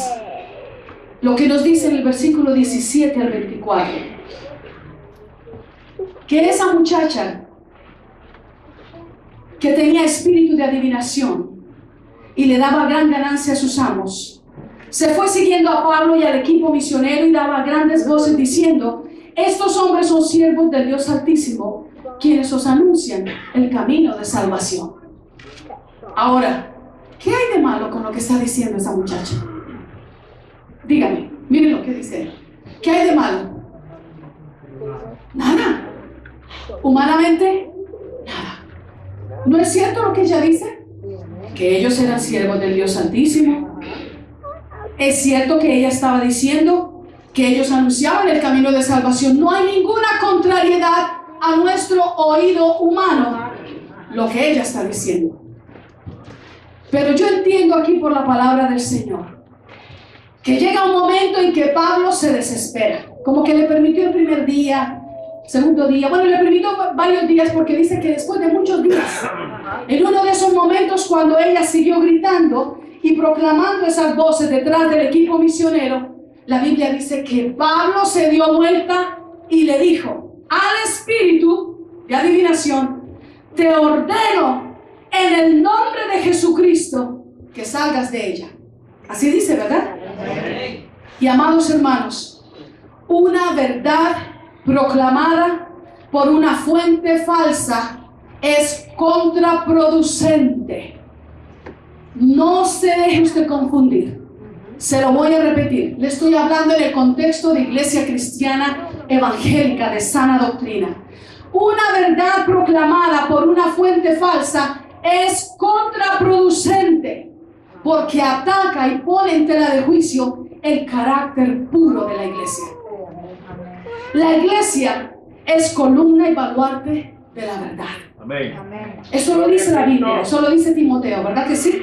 lo que nos dice en el versículo 17 al 24. Que esa muchacha que tenía espíritu de adivinación y le daba gran ganancia a sus amos, se fue siguiendo a Pablo y al equipo misionero y daba grandes voces diciendo, estos hombres son siervos del Dios Altísimo, quienes os anuncian el camino de salvación. Ahora, ¿qué hay de malo con lo que está diciendo esa muchacha? Dígame, miren lo que dice él. ¿Qué hay de malo? Nada. Humanamente, nada. ¿No es cierto lo que ella dice? Que ellos eran siervos del Dios Altísimo. Es cierto que ella estaba diciendo que ellos anunciaban el camino de salvación. No hay ninguna contrariedad a nuestro oído humano lo que ella está diciendo. Pero yo entiendo aquí por la palabra del Señor que llega un momento en que Pablo se desespera, como que le permitió el primer día, segundo día, bueno, le permitió varios días porque dice que después de muchos días, en uno de esos momentos cuando ella siguió gritando y proclamando esas voces detrás del equipo misionero, la Biblia dice que Pablo se dio vuelta y le dijo al espíritu de adivinación, te ordeno en el nombre de Jesucristo que salgas de ella. Así dice, ¿verdad? Y amados hermanos, una verdad proclamada por una fuente falsa es contraproducente. No se deje usted confundir. Se lo voy a repetir. Le estoy hablando en el contexto de iglesia cristiana evangélica de sana doctrina. Una verdad proclamada por una fuente falsa es contraproducente porque ataca y pone en tela de juicio el carácter puro de la iglesia. La iglesia es columna y baluarte de la verdad. Amén. Eso lo dice la Biblia, eso lo dice Timoteo, ¿verdad que sí?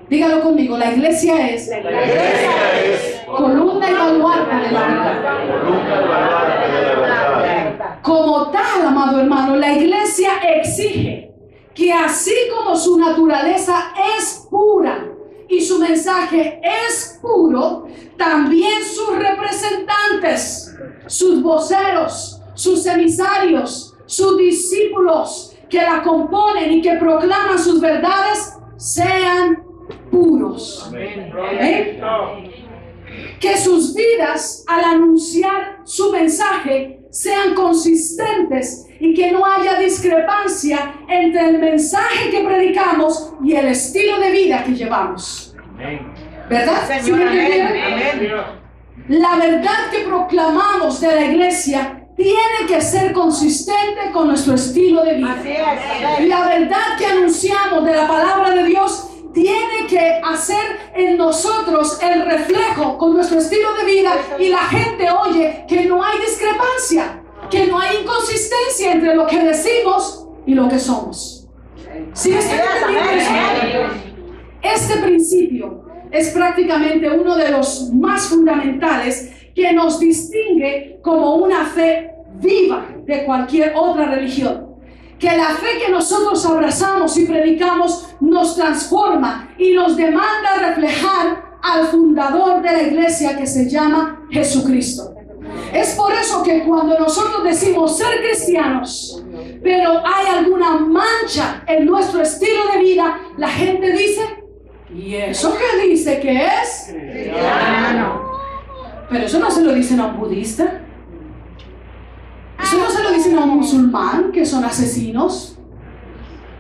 Dígalo conmigo, la iglesia es columna y baluarte de la verdad. Como tal, amado hermano, la iglesia exige que así como su naturaleza es pura y su mensaje es puro, también sus representantes, sus voceros, sus emisarios, sus discípulos que la componen y que proclaman sus verdades sean puros. Amén. ¿Eh? Que sus vidas al anunciar su mensaje sean consistentes y que no haya discrepancia entre el mensaje que predicamos y el estilo de vida que llevamos. Amén. ¿Verdad? ¿Sí me entendieron? La verdad que proclamamos de la iglesia tiene que ser consistente con nuestro estilo de vida. La verdad que anunciamos de la palabra de Dios tiene que hacer en nosotros el reflejo con nuestro estilo de vida y la gente oye que no hay discrepancia, que no hay inconsistencia entre lo que decimos y lo que somos. ¿Sí están entendiendo eso? Este principio es prácticamente uno de los más fundamentales que nos distingue como una fe viva de cualquier otra religión. Que la fe que nosotros abrazamos y predicamos nos transforma y nos demanda reflejar al fundador de la iglesia que se llama Jesucristo. Es por eso que cuando nosotros decimos ser cristianos, pero hay alguna mancha en nuestro estilo de vida, la gente dice, ¿y eso qué dice que es? Cristiano. Pero eso no se lo dicen a un budista. Eso no se lo dicen a un musulmán, que son asesinos.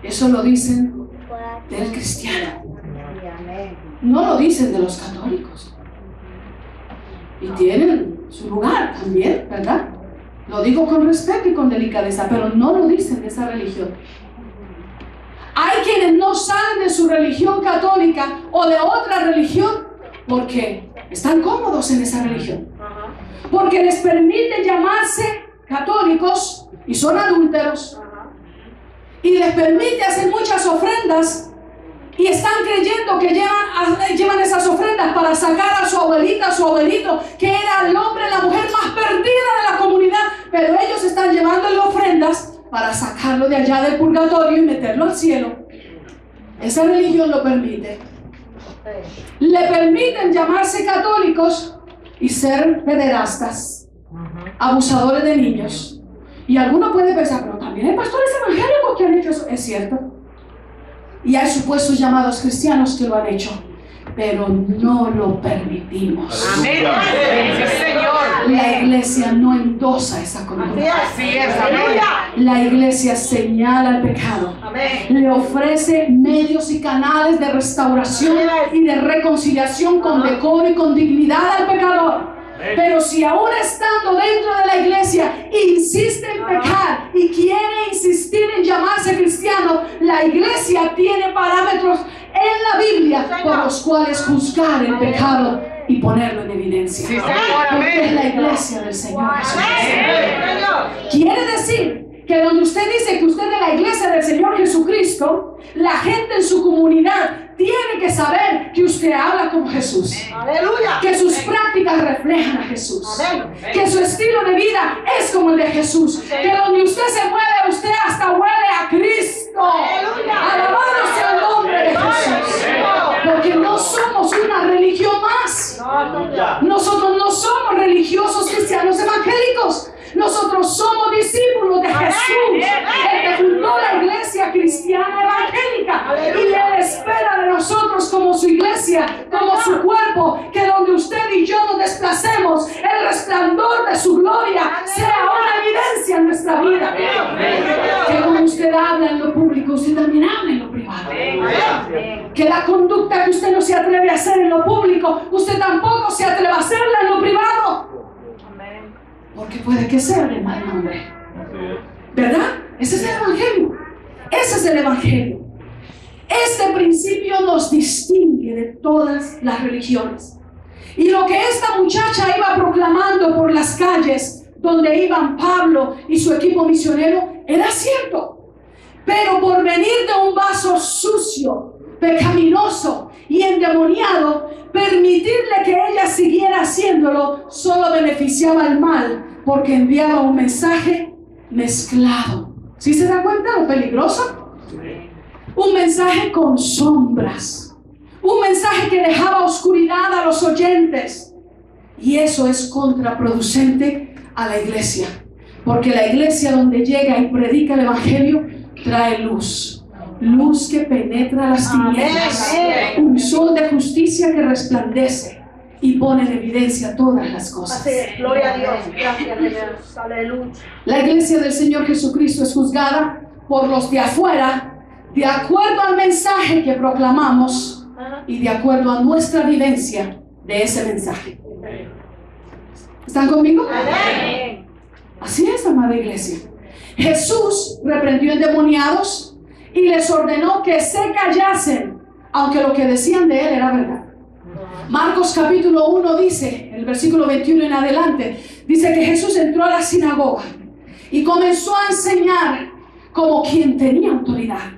Eso lo dicen del cristiano. No lo dicen de los católicos. Y tienen su lugar también, ¿verdad? Lo digo con respeto y con delicadeza, pero no lo dicen de esa religión. Hay quienes no salen de su religión católica o de otra religión porque están cómodos en esa religión. Porque les permite llamarse católicos y son adúlteros y les permite hacer muchas ofrendas y están creyendo que llevan esas ofrendas para sacar a su abuelita, a su abuelito, que era el hombre, la mujer más perdida de la comunidad, pero ellos están llevándole ofrendas para sacarlo de allá del purgatorio y meterlo al cielo. Esa religión lo permite. Le permiten llamarse católicos y ser pederastas, abusadores de niños. Y alguno puede pensar, pero también hay pastores evangélicos que han hecho eso. Es cierto. Y hay supuestos llamados cristianos que lo han hecho, pero no lo permitimos. Amén. Sí, Señor. La iglesia no endosa esa conducta. Así es, amén. La iglesia señala el pecado. Amén. Le ofrece medios y canales de restauración y de reconciliación con decoro y con dignidad al pecador. Pero si aún estando dentro de la iglesia insiste en pecar y quiere insistir en llamarse cristiano, la iglesia tiene parámetros en la Biblia por los cuales juzgar el pecado y ponerlo en evidencia. Sí, porque es la iglesia del Señor Jesús. Quiere decir que donde usted dice que usted es de la iglesia del Señor Jesucristo, la gente en su comunidad tiene que saber que usted habla como Jesús. Aleluya. Que sus prácticas reflejan a Jesús. Amén. Que su estilo de vida es como el de Jesús. Que donde usted se mueve, usted hasta huele a Cristo. Aleluya. Alabado sea el nombre de Jesús. Porque no somos una religión más. Nosotros no somos religiosos cristianos evangélicos. Nosotros somos discípulos de Jesús, el que fundó la iglesia cristiana evangélica. Y Él espera de nosotros como su iglesia, como su cuerpo, que donde usted y yo nos desplacemos, el resplandor de su gloria sea una evidencia en nuestra vida. Que cuando usted habla en lo público, usted también habla en lo privado. Que la conducta que usted no se atreve a hacer en lo público, usted tampoco se atreva a hacerla en lo privado. Porque puede que sea de mal nombre. ¿Verdad? Ese es el Evangelio. Ese es el Evangelio. Este principio nos distingue de todas las religiones. Y lo que esta muchacha iba proclamando por las calles donde iban Pablo y su equipo misionero era cierto. Pero por venir de un vaso sucio, pecaminoso y endemoniado, permitirle que ella siguiera haciéndolo solo beneficiaba al mal, porque enviaba un mensaje mezclado. ¿Sí se da cuenta lo peligroso? Un mensaje con sombras. Un mensaje que dejaba oscuridad a los oyentes. Y eso es contraproducente a la iglesia. Porque la iglesia donde llega y predica el Evangelio trae luz. Luz que penetra las tinieblas. Un sol de justicia que resplandece y pone en evidencia todas las cosas. Gloria a Dios. Gracias, Dios. Aleluya. La iglesia del Señor Jesucristo es juzgada por los de afuera, de acuerdo al mensaje que proclamamos y de acuerdo a nuestra vivencia de ese mensaje. ¿Están conmigo? Amén. Así es, amada iglesia. Jesús reprendió endemoniados y les ordenó que se callasen, aunque lo que decían de él era verdad. Marcos capítulo 1 dice, el versículo 21 en adelante, dice que Jesús entró a la sinagoga y comenzó a enseñar como quien tenía autoridad.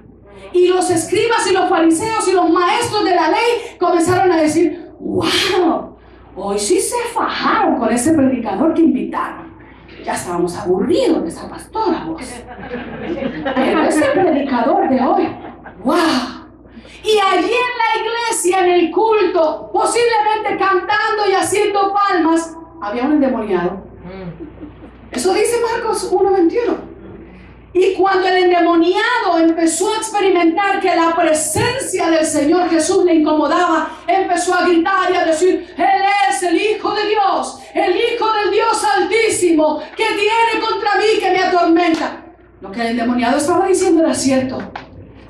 Y los escribas y los fariseos y los maestros de la ley comenzaron a decir: ¡wow! Hoy sí se fajaron con ese predicador que invitaron. Ya estábamos aburridos de esa pastora, vos. Pero ese predicador de hoy, ¡wow! Y allí en la iglesia, en el culto, posiblemente cantando y haciendo palmas, había un endemoniado. Eso dice Marcos 1:21. Y cuando el endemoniado empezó a experimentar que la presencia del Señor Jesús le incomodaba, empezó a gritar y a decir: Él es el Hijo de Dios, el Hijo del Dios Altísimo, que tiene contra mí, que me atormenta. Lo que el endemoniado estaba diciendo era cierto,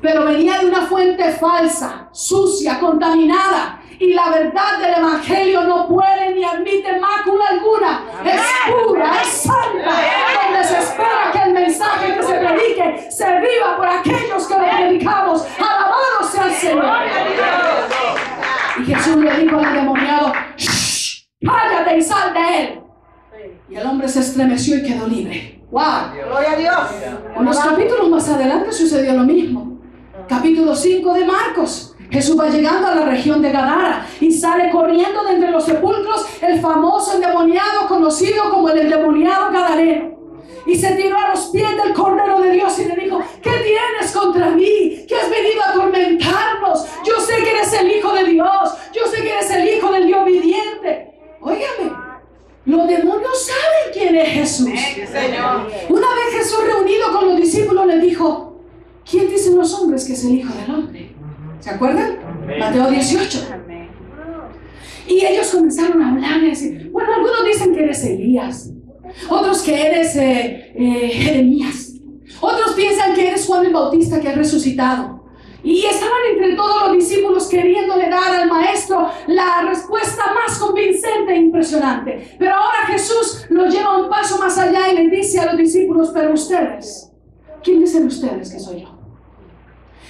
pero venía de una fuente falsa, sucia, contaminada. Y la verdad del Evangelio no puede ni admite mácula alguna. Es pura, es santa. Donde se espera que el mensaje que se predique se viva por aquellos que lo predicamos. Alabado sea el Señor. Y Jesús le dijo al endemoniado: ¡shh! ¡Cállate y sal de él! Y el hombre se estremeció y quedó libre. ¡Wow! Gloria a Dios. Unos capítulos más adelante sucedió lo mismo. Capítulo 5 de Marcos. Jesús va llegando a la región de Gadara y sale corriendo de entre los sepulcros el famoso endemoniado conocido como el endemoniado gadareno. Y se tiró a los pies del Cordero de Dios y le dijo: ¿qué tienes contra mí? ¿Que has venido a atormentarnos? Yo sé que eres el Hijo de Dios. Yo sé que eres el Hijo del Dios viviente. Óigame, los demonios saben quién es Jesús. Una vez Jesús reunido con los discípulos le dijo: ¿quién dicen los hombres que es el Hijo del Hombre? ¿Se acuerdan? Mateo 18. Y ellos comenzaron a hablar y decir: bueno, algunos dicen que eres Elías, otros que eres Jeremías, otros piensan que eres Juan el Bautista, que ha resucitado. Y estaban entre todos los discípulos queriéndole dar al maestro la respuesta más convincente e impresionante. Pero ahora Jesús los lleva un paso más allá y les dice a los discípulos: pero ustedes, ¿quién dicen ustedes que soy yo?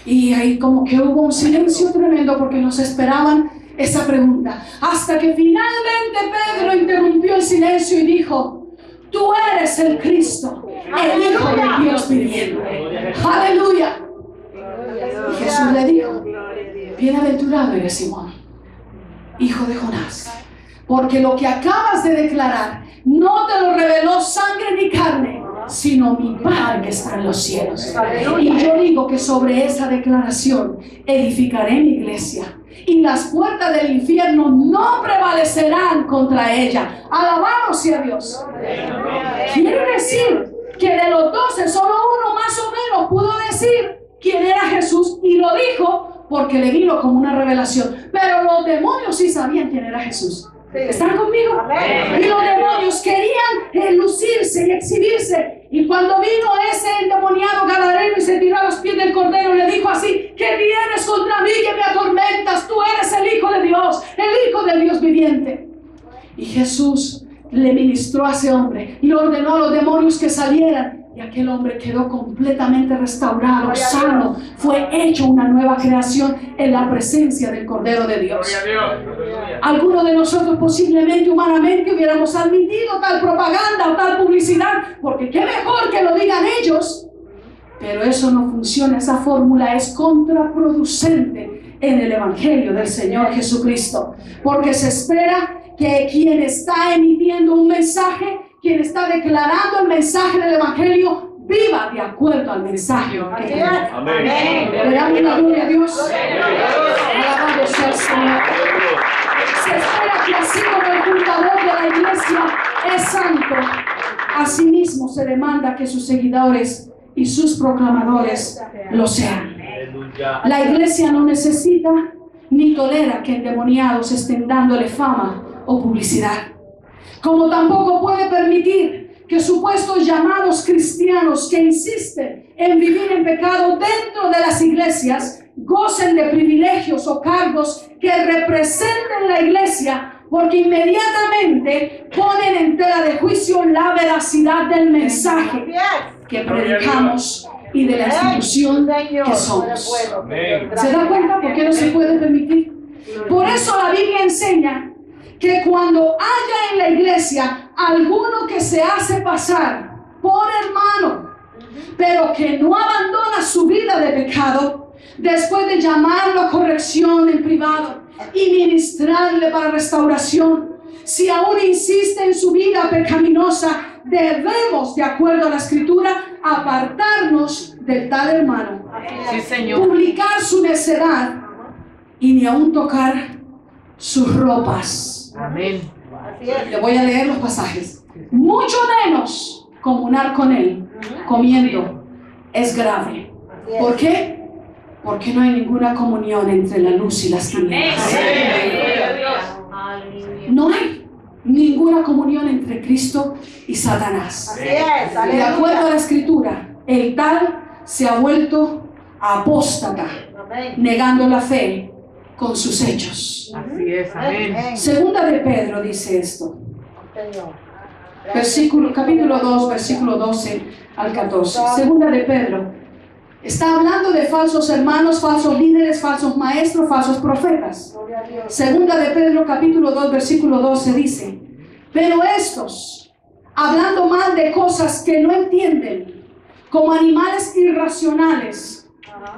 Y ahí como que hubo un silencio tremendo porque nos esperaban esa pregunta. Hasta que finalmente Pedro interrumpió el silencio y dijo: tú eres el Cristo, el Hijo de Dios viviente. Aleluya. Y Jesús le dijo: bienaventurado eres Simón, hijo de Jonás, porque lo que acabas de declarar no te lo reveló sangre ni carne, sino mi Padre que está en los cielos. Y yo digo que sobre esa declaración edificaré mi iglesia, y las puertas del infierno no prevalecerán contra ella. Alabado sea Dios. Quiere decir que de los 12 solo uno más o menos pudo decir quién era Jesús, y lo dijo porque le vino como una revelación. Pero los demonios sí sabían quién era Jesús. ¿Están conmigo? Y los demonios querían lucirse y exhibirse. Y cuando vino ese endemoniado gadareno y se tiró a los pies del Cordero, le dijo así: ¿qué tienes contra mí que me atormentas? Tú eres el Hijo de Dios, el Hijo del Dios viviente. Y Jesús le ministró a ese hombre, le ordenó a los demonios que salieran, y aquel hombre quedó completamente restaurado, sano, fue hecho una nueva creación en la presencia del Cordero de Dios. Algunos de nosotros posiblemente humanamente hubiéramos admitido tal propaganda o tal publicidad, porque qué mejor que lo digan ellos, pero eso no funciona. Esa fórmula es contraproducente en el Evangelio del Señor Jesucristo, porque se espera que quien está emitiendo un mensaje, quien está declarando el mensaje del Evangelio, viva de acuerdo al mensaje. Amén. Le damos la gloria a Dios. Alabado sea el Señor. Se espera que así como el fundador de la iglesia es santo, asimismo se demanda que sus seguidores y sus proclamadores lo sean. La iglesia no necesita ni tolera que endemoniados estén dándole fama o publicidad, como tampoco puede permitir que supuestos llamados cristianos que insisten en vivir en pecado dentro de las iglesias gocen de privilegios o cargos que representen la iglesia, porque inmediatamente ponen en tela de juicio la veracidad del mensaje que predicamos y de la institución que somos. ¿Se da cuenta por qué no se puede permitir? Por eso la Biblia enseña que cuando haya en la iglesia alguno que se hace pasar por hermano, pero que no abandona su vida de pecado, después de llamarlo a corrección en privado y ministrarle para restauración, si aún insiste en su vida pecaminosa, debemos, de acuerdo a la Escritura, apartarnos del tal hermano, Sí, Señor. publicar su necedad y ni aún tocar sus ropas. Amén. Le voy a leer los pasajes. Mucho menos comunar con él comiendo es grave. ¿Por qué? Porque no hay ninguna comunión entre la luz y las tinieblas. No hay ninguna comunión entre Cristo y Satanás. De acuerdo a la Escritura, el tal se ha vuelto apóstata, negando la fe con sus hechos. Así es, amén. Segunda de Pedro dice esto, capítulo 2, versículo 12 al 14. Segunda de Pedro está hablando de falsos hermanos, falsos líderes, falsos maestros, falsos profetas. Segunda de Pedro, capítulo 2, versículo 12 dice: pero estos, hablando mal de cosas que no entienden, como animales irracionales,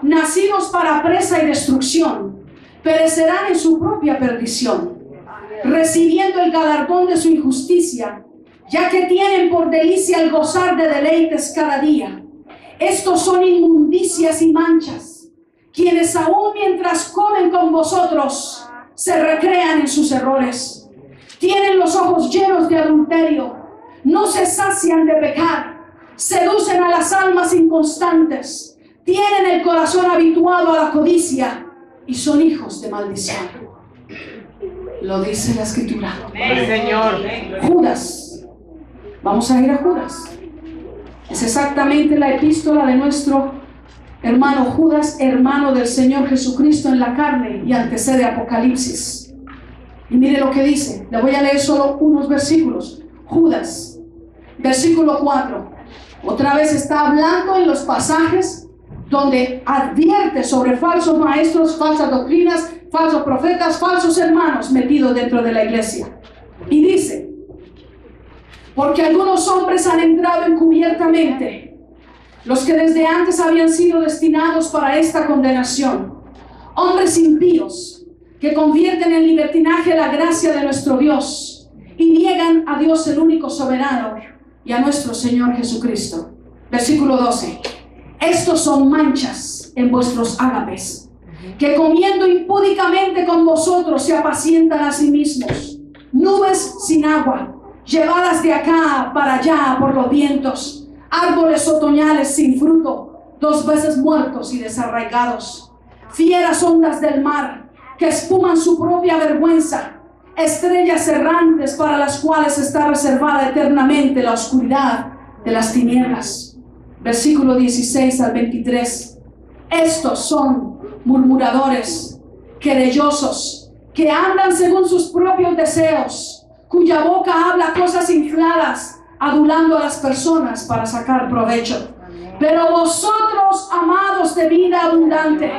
nacidos para presa y destrucción, perecerán en su propia perdición, recibiendo el galardón de su injusticia, ya que tienen por delicia el gozar de deleites cada día. Estos son inmundicias y manchas, quienes aún mientras comen con vosotros se recrean en sus errores. Tienen los ojos llenos de adulterio, no se sacian de pecar, seducen a las almas inconstantes, tienen el corazón habituado a la codicia y son hijos de maldición. Lo dice la Escritura. Sí, Señor. Judas, vamos a ir a Judas. Es exactamente la epístola de nuestro hermano Judas, hermano del Señor Jesucristo en la carne, y antecede Apocalipsis. Y mire lo que dice. Le voy a leer solo unos versículos. Judas, versículo 4. Otra vez está hablando en los pasajes donde advierte sobre falsos maestros, falsas doctrinas, falsos profetas, falsos hermanos metidos dentro de la iglesia. Y dice: porque algunos hombres han entrado encubiertamente, los que desde antes habían sido destinados para esta condenación, hombres impíos que convierten en libertinaje la gracia de nuestro Dios y niegan a Dios el único soberano y a nuestro Señor Jesucristo. Versículo 12. Estos son manchas en vuestros ágapes, que comiendo impúdicamente con vosotros se apacientan a sí mismos, nubes sin agua, llevadas de acá para allá por los vientos, árboles otoñales sin fruto, 2 veces muertos y desarraigados, fieras ondas del mar que espuman su propia vergüenza, estrellas errantes para las cuales está reservada eternamente la oscuridad de las tinieblas. Versículo 16 al 23. Estos son murmuradores, querellosos, que andan según sus propios deseos, cuya boca habla cosas infladas, adulando a las personas para sacar provecho. Pero vosotros, amados de vida abundante,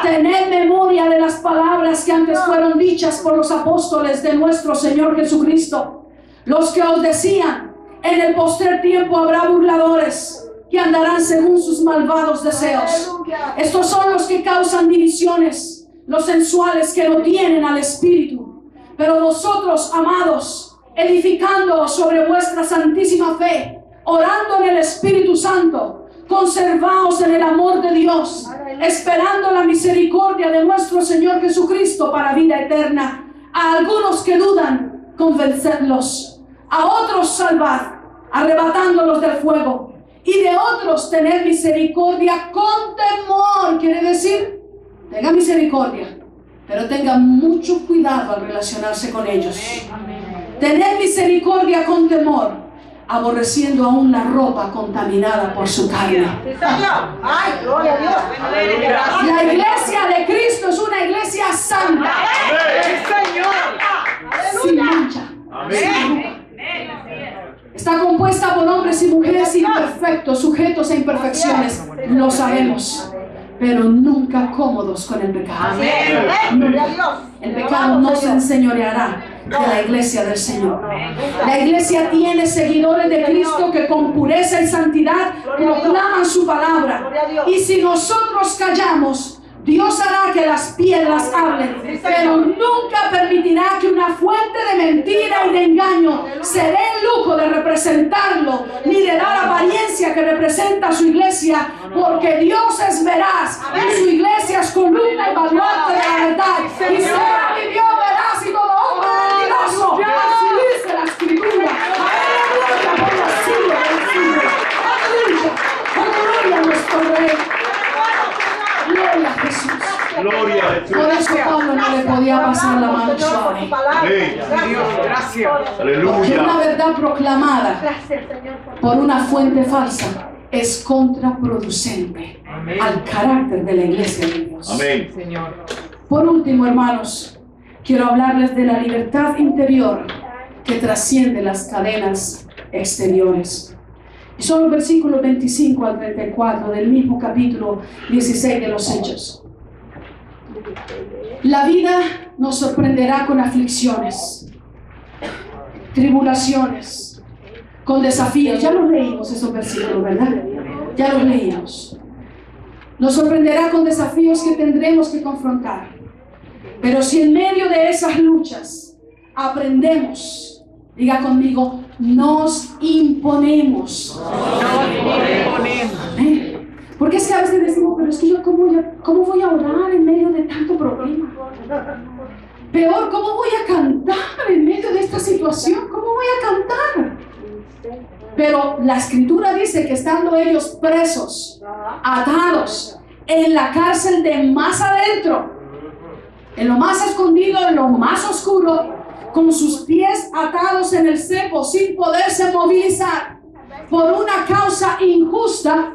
tened memoria de las palabras que antes fueron dichas por los apóstoles de nuestro Señor Jesucristo, los que os decían: en el postrer tiempo habrá burladores que andarán según sus malvados deseos. Estos son los que causan divisiones, los sensuales que no tienen al Espíritu. Pero vosotros, amados, edificándoos sobre vuestra santísima fe, orando en el Espíritu Santo, conservaos en el amor de Dios, esperando la misericordia de nuestro Señor Jesucristo para vida eterna. A algunos que dudan, convencerlos; a otros salvad, arrebatándolos del fuego; y de otros tener misericordia con temor. Quiere decir, tenga misericordia, pero tenga mucho cuidado al relacionarse con ellos. Tener misericordia con temor, aborreciendo aún la ropa contaminada por su carne. ¡Ay, gloria a Dios! La iglesia de Cristo es una iglesia santa, sin mancha, sin mancha. Está compuesta por hombres y mujeres imperfectos, sujetos a imperfecciones, lo sabemos, pero nunca cómodos con el pecado. El pecado no se enseñoreará de la iglesia del Señor. La iglesia tiene seguidores de Cristo que con pureza y santidad proclaman su palabra. Y si nosotros callamos, Dios hará que las piedras hablen, pero nunca permitirá que una fuente de mentira y de engaño se dé el lujo de representarlo, ni de dar apariencia que representa a su iglesia, porque Dios es veraz y su iglesia es columna y baluarte de la verdad. Y será mi Dios veraz y todo hombre mentiroso. Así dice la Escritura. Aleluya por los siglos del siglo. Aleluya. Gloria a nuestro Rey. Gloria a Jesús. Gloria a Jesús. Por eso Pablo no le podía pasar la mano suave. Gracias. Porque Aleluya. una verdad proclamada por una fuente falsa es contraproducente al carácter de la iglesia de Dios. Amén. Por último, hermanos, quiero hablarles de la libertad interior que trasciende las cadenas exteriores. Y son los versículos 25 al 34 del mismo capítulo 16 de los Hechos. La vida nos sorprenderá con aflicciones, tribulaciones, con desafíos. Ya los leímos esos versículos, ¿verdad? Ya los leímos. Nos sorprenderá con desafíos que tendremos que confrontar. Pero si en medio de esas luchas aprendemos, diga conmigo, nos imponemos. Porque es que a veces decimos, pero es que yo ¿cómo voy a orar en medio de tanto problema? Peor, ¿cómo voy a cantar en medio de esta situación? ¿Cómo voy a cantar? Pero la Escritura dice que estando ellos presos, atados, en la cárcel de más adentro, en lo más escondido, en lo más oscuro, con sus pies atados en el cepo, sin poderse movilizar por una causa injusta,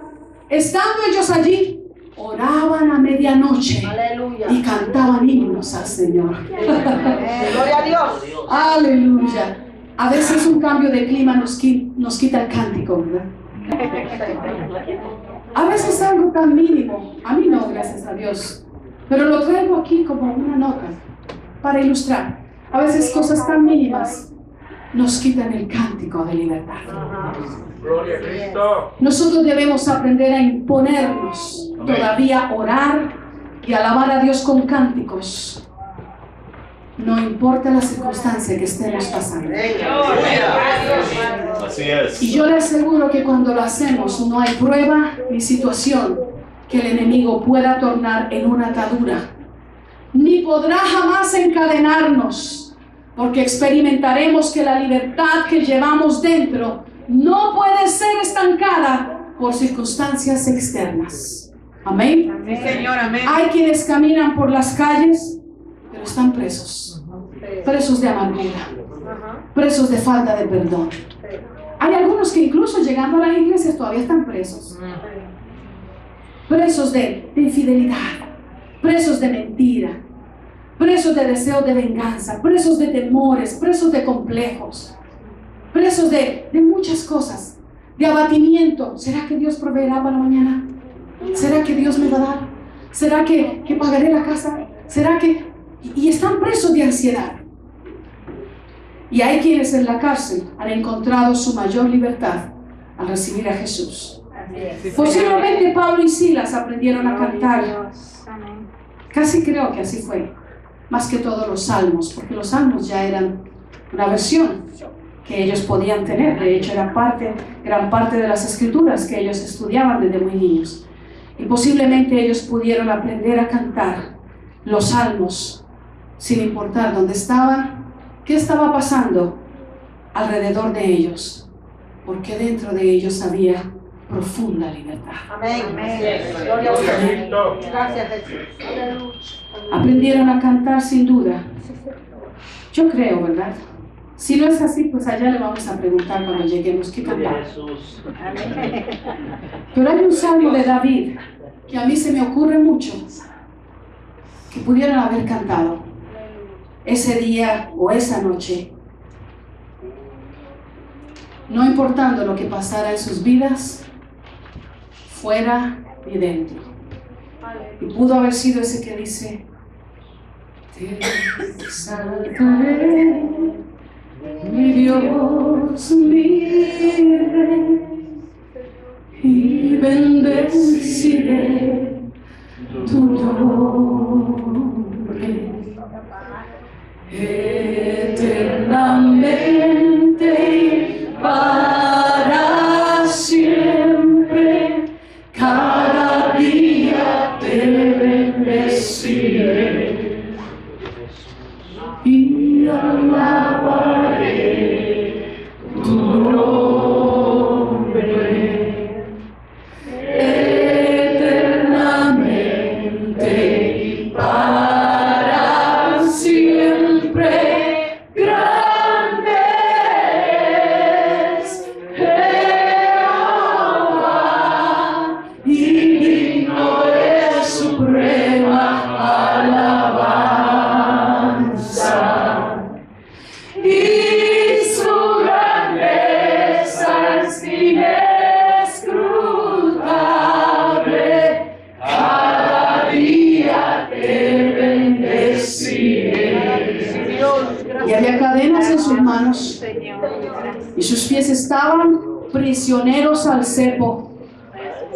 estando ellos allí, oraban a medianoche. Aleluya. Y cantaban himnos al Señor. Gloria a Dios. Aleluya. A veces un cambio de clima nos quita el cántico, ¿verdad? A veces algo tan mínimo, a mí no, gracias a Dios, pero lo traigo aquí como una nota para ilustrar. A veces cosas tan mínimas nos quitan el cántico de libertad. Gloria a Cristo. Nosotros debemos aprender a imponernos, todavía orar y alabar a Dios con cánticos, no importa la circunstancia que estemos pasando. Así es. Y yo le aseguro que cuando lo hacemos no hay prueba ni situación que el enemigo pueda tornar en una atadura, ni podrá jamás encadenarnos, porque experimentaremos que la libertad que llevamos dentro no puede ser estancada por circunstancias externas. Amén. Sí, Señor, amén. Hay quienes caminan por las calles, pero están presos. presos de amargura, presos de falta de perdón. Hay algunos que incluso llegando a las iglesias todavía están presos. Presos de infidelidad, presos de mentira, presos de deseos de venganza, presos de temores, presos de complejos, presos de muchas cosas, de abatimiento. ¿Será que Dios proveerá para mañana? ¿Será que Dios me va a dar? ¿Será que pagaré la casa? ¿Será que...? Y están presos de ansiedad. Y hay quienes en la cárcel han encontrado su mayor libertad al recibir a Jesús. Posiblemente Pablo y Silas aprendieron a cantar. Casi creo que así fue. Más que todos los salmos, porque los salmos ya eran una versión que ellos podían tener. De hecho, era gran parte de las escrituras que ellos estudiaban desde muy niños. Y posiblemente ellos pudieron aprender a cantar los salmos sin importar dónde estaban, qué estaba pasando alrededor de ellos, porque dentro de ellos había profunda libertad. Amén. Gloria a Dios. Gracias, Jesús. Aprendieron a cantar sin duda. Yo creo, ¿verdad? Si no es así, pues allá le vamos a preguntar cuando lleguemos qué cantar. Pero hay un salmo de David que a mí se me ocurre mucho que pudieron haber cantado ese día o esa noche, no importando lo que pasara en sus vidas, fuera y dentro. Y pudo haber sido ese que dice: te exaltaré, mi Dios, mi Rey, y bendeciré tu nombre eternamente, para siempre. Cada día te bendeciré y alabaré tu nombre eternamente, para siempre. Grande es Jehová y digno es suprema alabanza, y su grandeza es inescrutable. Cada día te bendeciré. Y había cadenas en sus manos y sus pies estaban prisioneros al cepo,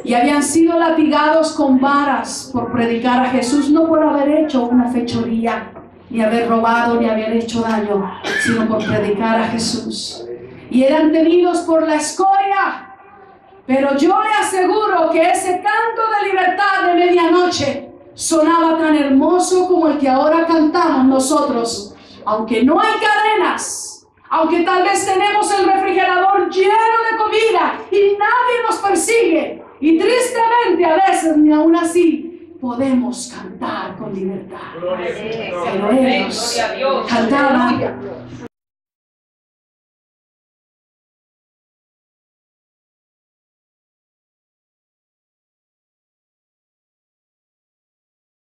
y habían sido latigados con varas por predicar a Jesús, no por haber hecho una fechoría, ni haber robado, ni haber hecho daño, sino por predicar a Jesús. Y eran tenidos por la escoria. Pero yo le aseguro que ese canto de libertad de medianoche sonaba tan hermoso como el que ahora cantamos nosotros. Aunque no hay cadenas, aunque tal vez tenemos el refrigerador lleno de comida y nadie nos persigue, y tristemente a veces ni aún así podemos cantar con libertad. Pero ellos cantaban